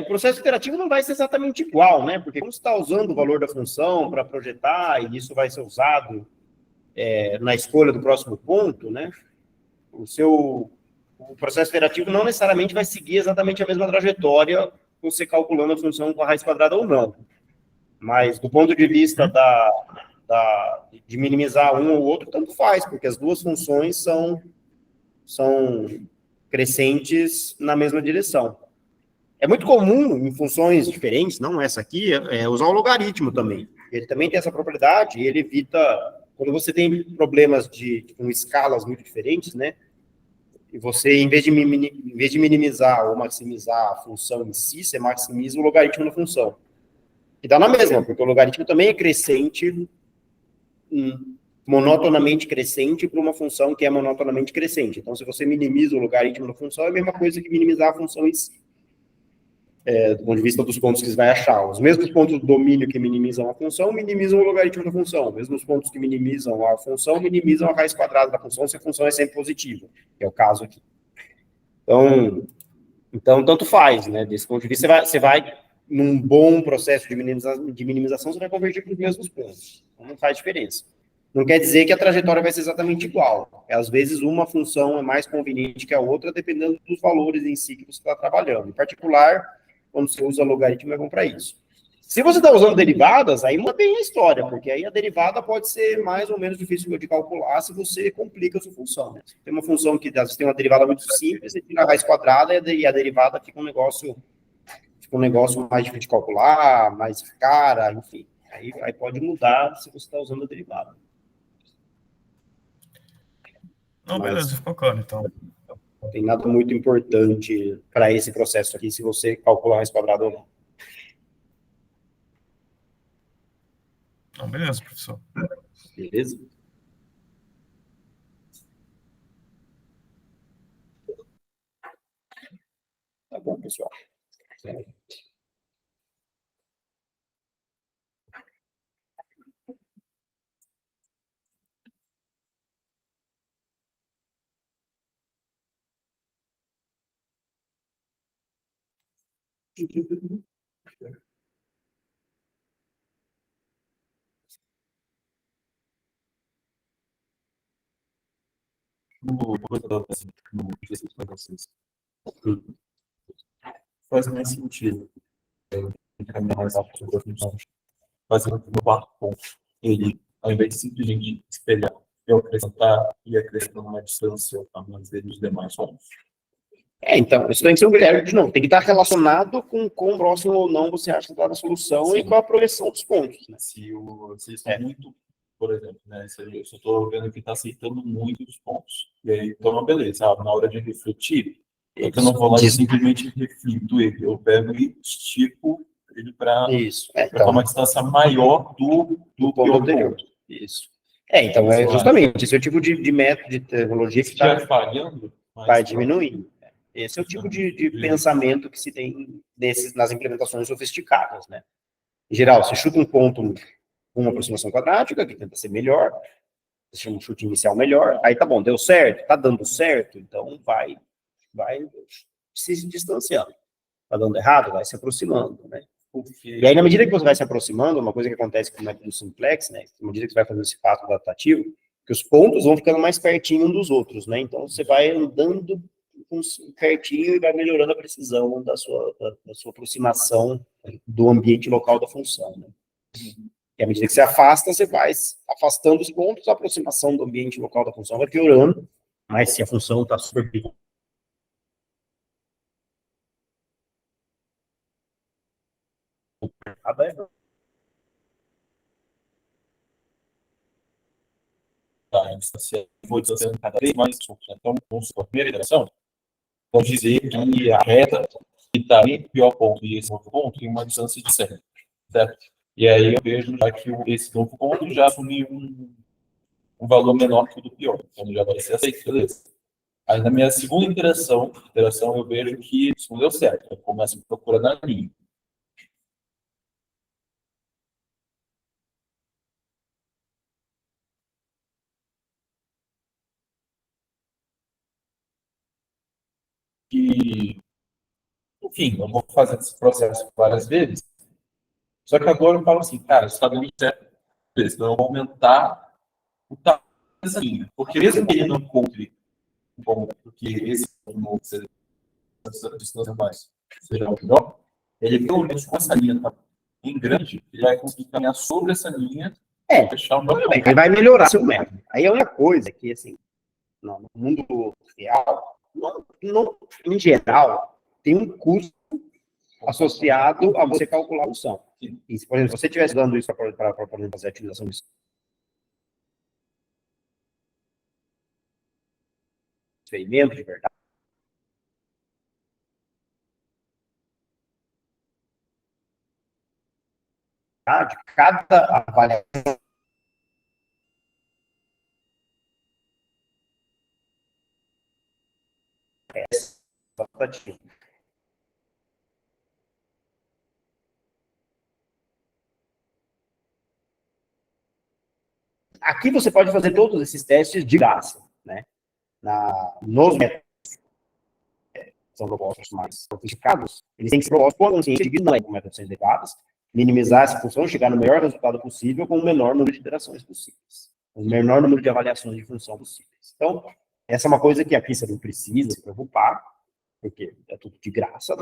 o processo iterativo não vai ser exatamente igual, né? Porque como você está usando o valor da função para projetar, e isso vai ser usado na escolha do próximo ponto, né? O processo iterativo não necessariamente vai seguir exatamente a mesma trajetória, você calculando a função com a raiz quadrada ou não. Mas, do ponto de vista de minimizar um ou outro, tanto faz, porque as duas funções são crescentes na mesma direção. É muito comum, em funções diferentes, não essa aqui, usar o logaritmo também. Ele também tem essa propriedade, ele evita, quando você tem problemas com escalas muito diferentes, né? E você, em vez de minimizar ou maximizar a função em si, você maximiza o logaritmo da função. E dá na mesma, porque o logaritmo também é crescente, monotonamente crescente para uma função que é monotonamente crescente. Então, se você minimiza o logaritmo da função, é a mesma coisa que minimizar a função em si. Do ponto de vista dos pontos que você vai achar. Os mesmos pontos do domínio que minimizam a função, minimizam o logaritmo da função. Os mesmos pontos que minimizam a função, minimizam a raiz quadrada da função, se a função é sempre positiva, que é o caso aqui. Então tanto faz, né? Desse ponto de vista, você vai num bom processo de minimização, você vai convergir para os mesmos pontos. Então, não faz diferença. Não quer dizer que a trajetória vai ser exatamente igual. Às vezes, uma função é mais conveniente que a outra, dependendo dos valores em si que você está trabalhando. Em particular, quando você usa logaritmo, é bom para isso. Se você está usando derivadas, aí muda bem a história, porque aí a derivada pode ser mais ou menos difícil de calcular se você complica a sua função. Né? Tem uma função que às vezes tem uma derivada muito simples, você tira a raiz quadrada e a derivada fica um negócio mais difícil de calcular, mais cara, enfim. Aí pode mudar se você está usando a derivada. Não, beleza, ficou claro, então. Não tem nada muito importante para esse processo aqui, se você calcular a raiz quadrada ou não. Não, beleza, professor. Beleza? Tá bom, pessoal. Faz mais sentido. Encaminhar mais rápido para a função. Fazendo no quarto ponto. Ele, ao invés de simplesmente espelhar, eu acrescentar e acrescentar uma distância a mais dos demais pontos. Então, isso tem que ser um critério, de novo, tem que estar relacionado com quão próximo ou não você acha que está na solução e com a progressão dos pontos, né? Se eles estão muito, por exemplo, né? Se eu estou vendo que está aceitando muito os pontos. E aí, então, beleza, na hora de refletir, eu não vou lá e simplesmente reflito ele. Eu pego e estico ele para Isso. para uma distância maior do ponto anterior. ponto. Isso. Então, é justamente esse é o tipo de método de tecnologia que está falhando, vai diminuindo. Esse é o tipo de pensamento que se tem nas implementações sofisticadas, né? Em geral, você chuta um ponto com uma aproximação quadrática, que tenta ser melhor, você chama um chute inicial melhor, aí tá bom, deu certo, tá dando certo, então vai se distanciando. Tá dando errado, vai se aproximando, né? E aí, na medida que você vai se aproximando, uma coisa que acontece com o método simplex, né? Na medida que você vai fazendo esse passo adaptativo, que os pontos vão ficando mais pertinho um dos outros, né? Então, você vai andando pertinho e vai melhorando a precisão da sua aproximação do ambiente local da função, né? E à medida que você afasta, você vai afastando os pontos, a aproximação do ambiente local da função vai piorando, mas se a função está super vou distanciando cada vez mais. Então, vamos supor, a primeira iteração, vamos dizer que a reta que está entre o pior ponto e esse outro ponto tem uma distância de 100, certo? E aí eu vejo já que esse novo ponto já assumiu um valor menor que o do pior, então já vai ser aceito, beleza. Aí na minha segunda interação eu vejo que isso não deu certo, eu começo a procurar na linha. E, enfim, eu vou fazer esse processo várias vezes, só que agora eu falo assim, cara, isso está dando certo, então eu vou aumentar o tamanho dessa linha, porque mesmo que ele não encontre um ponto, porque esse ponto seja essa distância mais seja o melhor, ele pelo menos com essa linha tá em grande, ele vai conseguir caminhar sobre essa linha e fechar o meu ponto. Aí vai melhorar seu método. Aí é uma coisa que, assim, no mundo real, em geral, tem um custo associado a você calcular a função. E se, por exemplo, você estivesse dando isso para fazer a utilização de experimento de verdade, cada avaliação aqui você pode fazer todos esses testes de graça, né? Nos métodos que são propostos mais sofisticados, eles têm que ser propostos com a consciência de que não é um método sem adequados, minimizar essa função, chegar no melhor resultado possível com o menor número de iterações possíveis, o menor número de avaliações de função possíveis. Então, essa é uma coisa que aqui você não precisa se preocupar, porque é tudo de graça,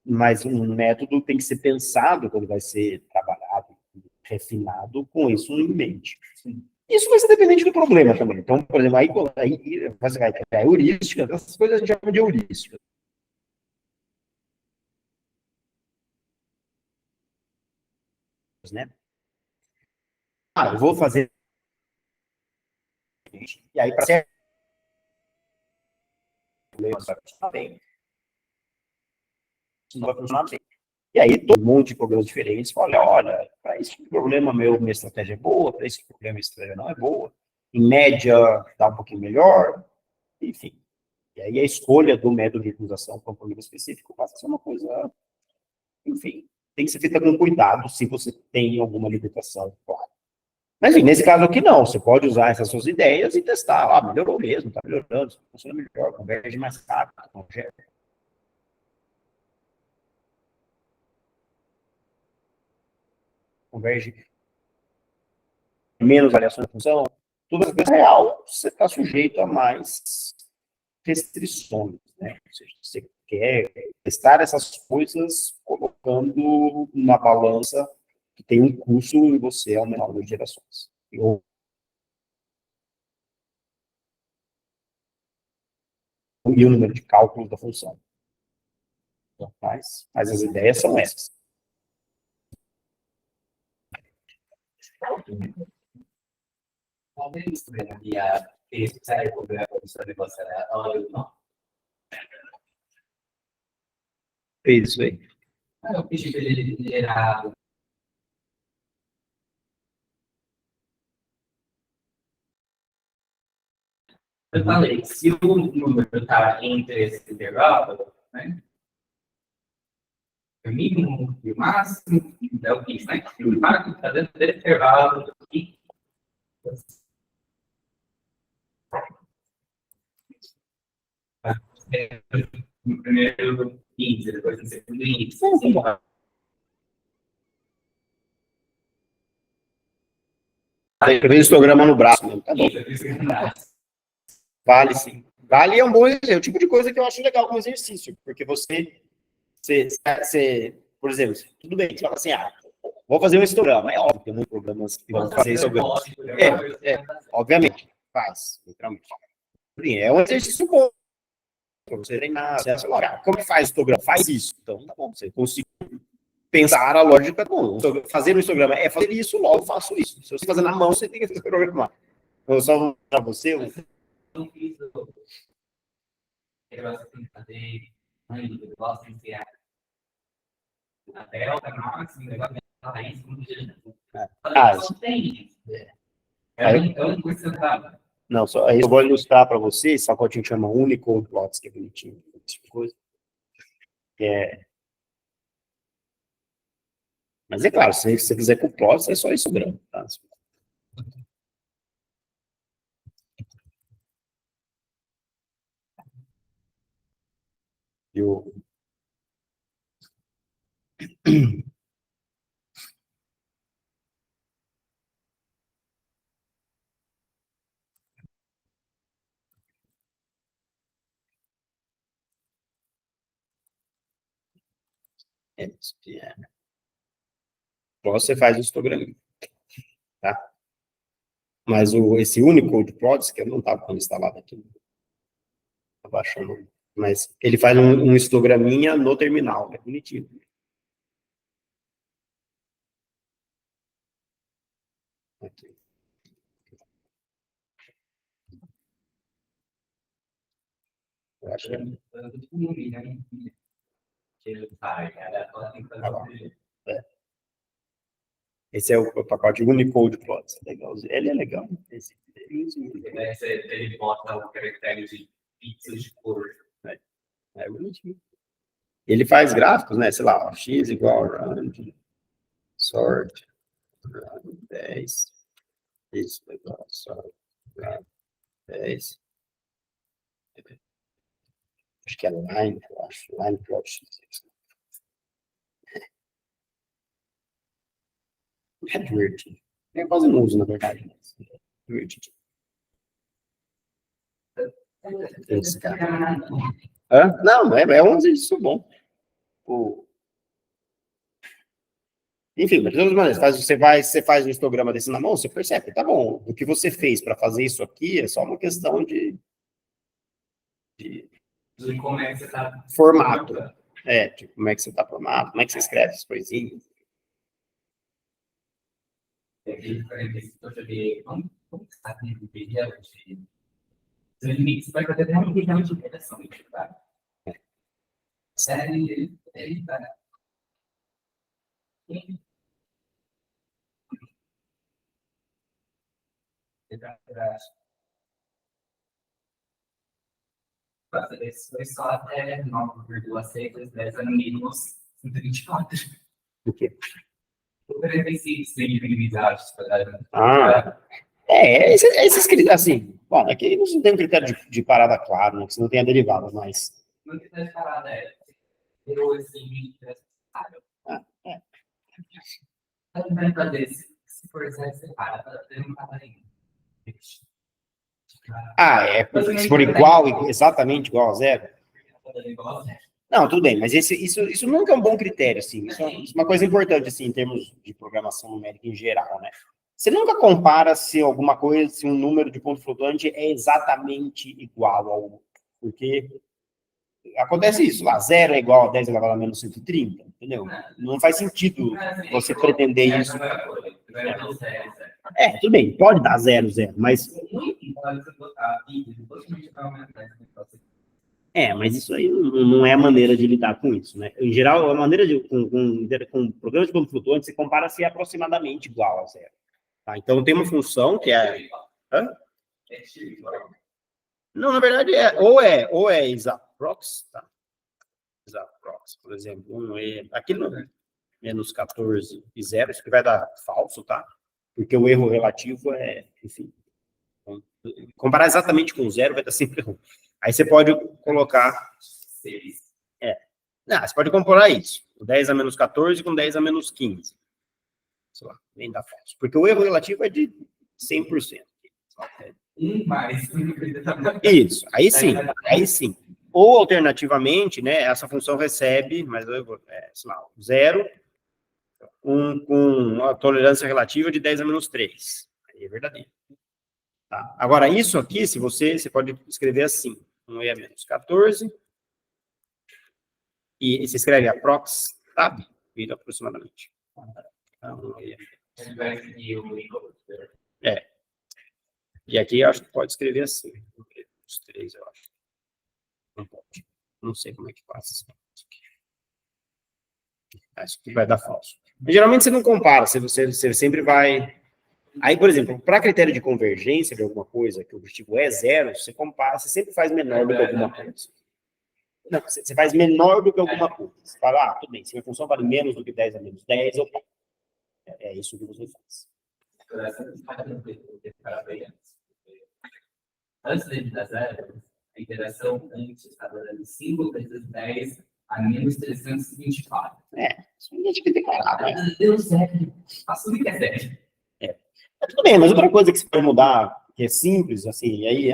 mas um método tem que ser pensado quando vai ser trabalhado, refinado, com isso em mente. Isso vai ser dependente do problema também. Então, por exemplo, aí você vai ter a heurística, essas coisas a gente chama de heurística. Né? Eu vou fazer. E aí, para ser. Vai funcionar bem. Isso não vai funcionar bem. E aí, todo um monte de problemas diferentes. Olha, para esse problema, minha estratégia é boa, para esse problema, minha estratégia não é boa. Em média, está um pouquinho melhor. Enfim. E aí, a escolha do método de utilização para um problema específico passa a ser uma coisa. Enfim, tem que ser feita com cuidado se você tem alguma limitação, claro. Mas, enfim, nesse caso aqui, não. Você pode usar essas suas ideias e testar. Melhorou mesmo, está melhorando, funciona melhor, converge mais rápido, converge menos variação de função. Tudo isso é real, você está sujeito a mais restrições, né? Ou seja, você quer testar essas coisas colocando na balança que tem um custo e você é o menor número de gerações. Ou e o número de cálculo da função. Então, mas as ideias são essas. Talvez dia esse sai por a comissão de você, não. Fez isso aí. Eu pedi para ele gerar. Eu falei, se o número está entre esse intervalo, né? O mínimo e o máximo, é o que, né? O impacto está dentro desse intervalo aqui. No primeiro 15, depois no segundo 15. Escrever histograma no braço mesmo, tá bom. Vale sim. Vale é um bom é o tipo de coisa que eu acho legal como exercício, porque você, por exemplo, tudo bem, você fala assim, vou fazer um histograma. É óbvio que tem muitos programas que vão fazer histograma. Obviamente, faz, literalmente. É um exercício bom para você treinar. Você fala, como faz histograma? Faz isso. Então, tá bom, você conseguiu pensar a lógica, bom, fazer um histograma é fazer isso, logo faço isso. Se você fazer na mão, você tem que programar. Eu só vou mostrar você. Não fiz o negócio tem que fazer o negócio tem que ser a delta máxima, o negócio da raiz, como só tem isso. É um porcentagem. Não, só aí eu vou ilustrar para vocês, só que a gente chama Unicode Plots, que é bonitinho. Tipo de coisa. Mas é claro, se você quiser com plots, é só isso grande, tá? Você faz o histograma, tá? Mas esse Unicode Plots, que eu não estava instalado aqui, estava achando, mas ele faz um histograminha no terminal, é bonitinho. Aqui. Eu acho Esse é o pacote Unicode Plots. Legalzinho. Ele é legal. Ele bota o caractere de pixels de cor. É bonitinho. Ele faz gráficos, né? Sei lá, x igual round, sort, round 10. Isso, legal, sort, round 10. Acho que é line, eu acho. Line plot. É divertido. Eu quase não uso, na verdade. É divertido. Esse cara. Não, é um exercício bom. Enfim, mas de todas maneiras, você faz um histograma desse na mão, você percebe, tá bom. O que você fez para fazer isso aqui é só uma questão de como é que você está formato. Tipo, como é que você está formado, como é que você escreve as coisinhas. Eu joguei, como está tendo o vídeo de limites, vai fazer uma região de interação, tá? Série, ele tá. Esse foi só até 9,6, 10 anos mínimos, 124. O quê? 45 sem minimizar. Esses critérios, assim, bom, aqui não tem um critério de parada claro, né, que você não tem a derivada, mas... Não tem critério de parada, eu, assim, vai fazer, se for separa, para ter um caminho. Se for igual, exatamente igual a zero? Não, tudo bem, mas isso nunca é um bom critério, assim. Isso é uma coisa importante, assim, em termos de programação numérica em geral, né? Você nunca compara se alguma coisa, se um número de ponto flutuante é exatamente igual ao outro. Porque acontece isso, lá, 0 é igual a 10 elevado a menos 130, entendeu? Não faz sentido você pretender isso. Tudo bem, pode dar 0, 0, mas... mas isso aí não é a maneira de lidar com isso, né? Em geral, a maneira de... Com programas de campo flutuante, você compara se é aproximadamente igual a 0. Tá? Então, tem uma função que é... Hã? Não, na verdade, ou é exaprox, tá? Exaprox, por exemplo, aqui no menos 14 e 0, isso que vai dar falso, tá? Porque o erro relativo enfim, comparar exatamente com 0 vai dar sempre ruim. Aí você pode colocar, você pode comparar isso, o 10 a menos 14 com 10 a menos 15. Sei lá, nem dá falso. Porque o erro relativo é de 100%. Mais. Isso, aí sim. Ou, alternativamente, né, essa função recebe, mas eu vou, sei lá, 0 com a tolerância relativa de 10 a menos 3. Aí é verdadeiro. Tá? Agora, isso aqui, você pode escrever assim, 1 a menos 14, e você escreve aprox, sabe? Vira aproximadamente. Então, e aqui eu acho que pode escrever assim. Os 3, eu acho. Não pode. Não sei como é que passa isso aqui. Isso aqui vai dar falso. Mas, geralmente você não compara, você sempre vai... Aí, por exemplo, para critério de convergência de alguma coisa, que o objetivo é 0, você compara, você sempre faz menor do que alguma coisa. Não, você faz menor do que alguma coisa. Você fala, tudo bem, se minha função vale menos do que 10 a menos 10, eu... É isso que você faz. Antes dele dar 0, a interação antes estava dando 5 vezes 10 a menos 324. Isso a gente tem que declarar, né? Deu 0. Passou o que é 0. Tudo bem, mas outra coisa que você pode mudar, que é simples, assim, e aí,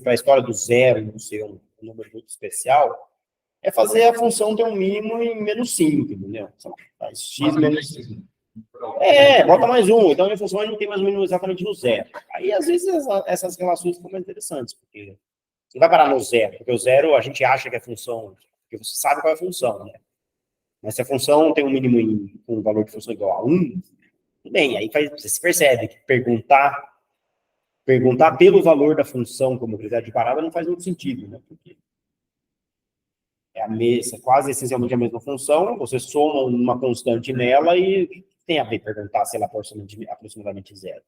para a história do 0, não ser um número muito especial, é fazer a função ter um mínimo em menos 5, entendeu? Faz x menos 5. Bota mais 1, então a minha função não tem mais um mínimo exatamente no 0. Aí, às vezes, essas relações ficam mais interessantes, porque você não vai parar no 0, porque o 0 a gente acha que é função, porque você sabe qual é a função, né? Mas se a função tem um mínimo com um valor de função igual a 1, tudo bem, aí você se percebe que perguntar pelo valor da função como critério de parada não faz muito sentido, né? Porque é quase essencialmente a mesma função, você soma uma constante nela e tem a ver perguntar se ela é aproximadamente 0. Você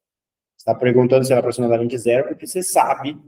está perguntando se ela é aproximadamente 0 porque você sabe.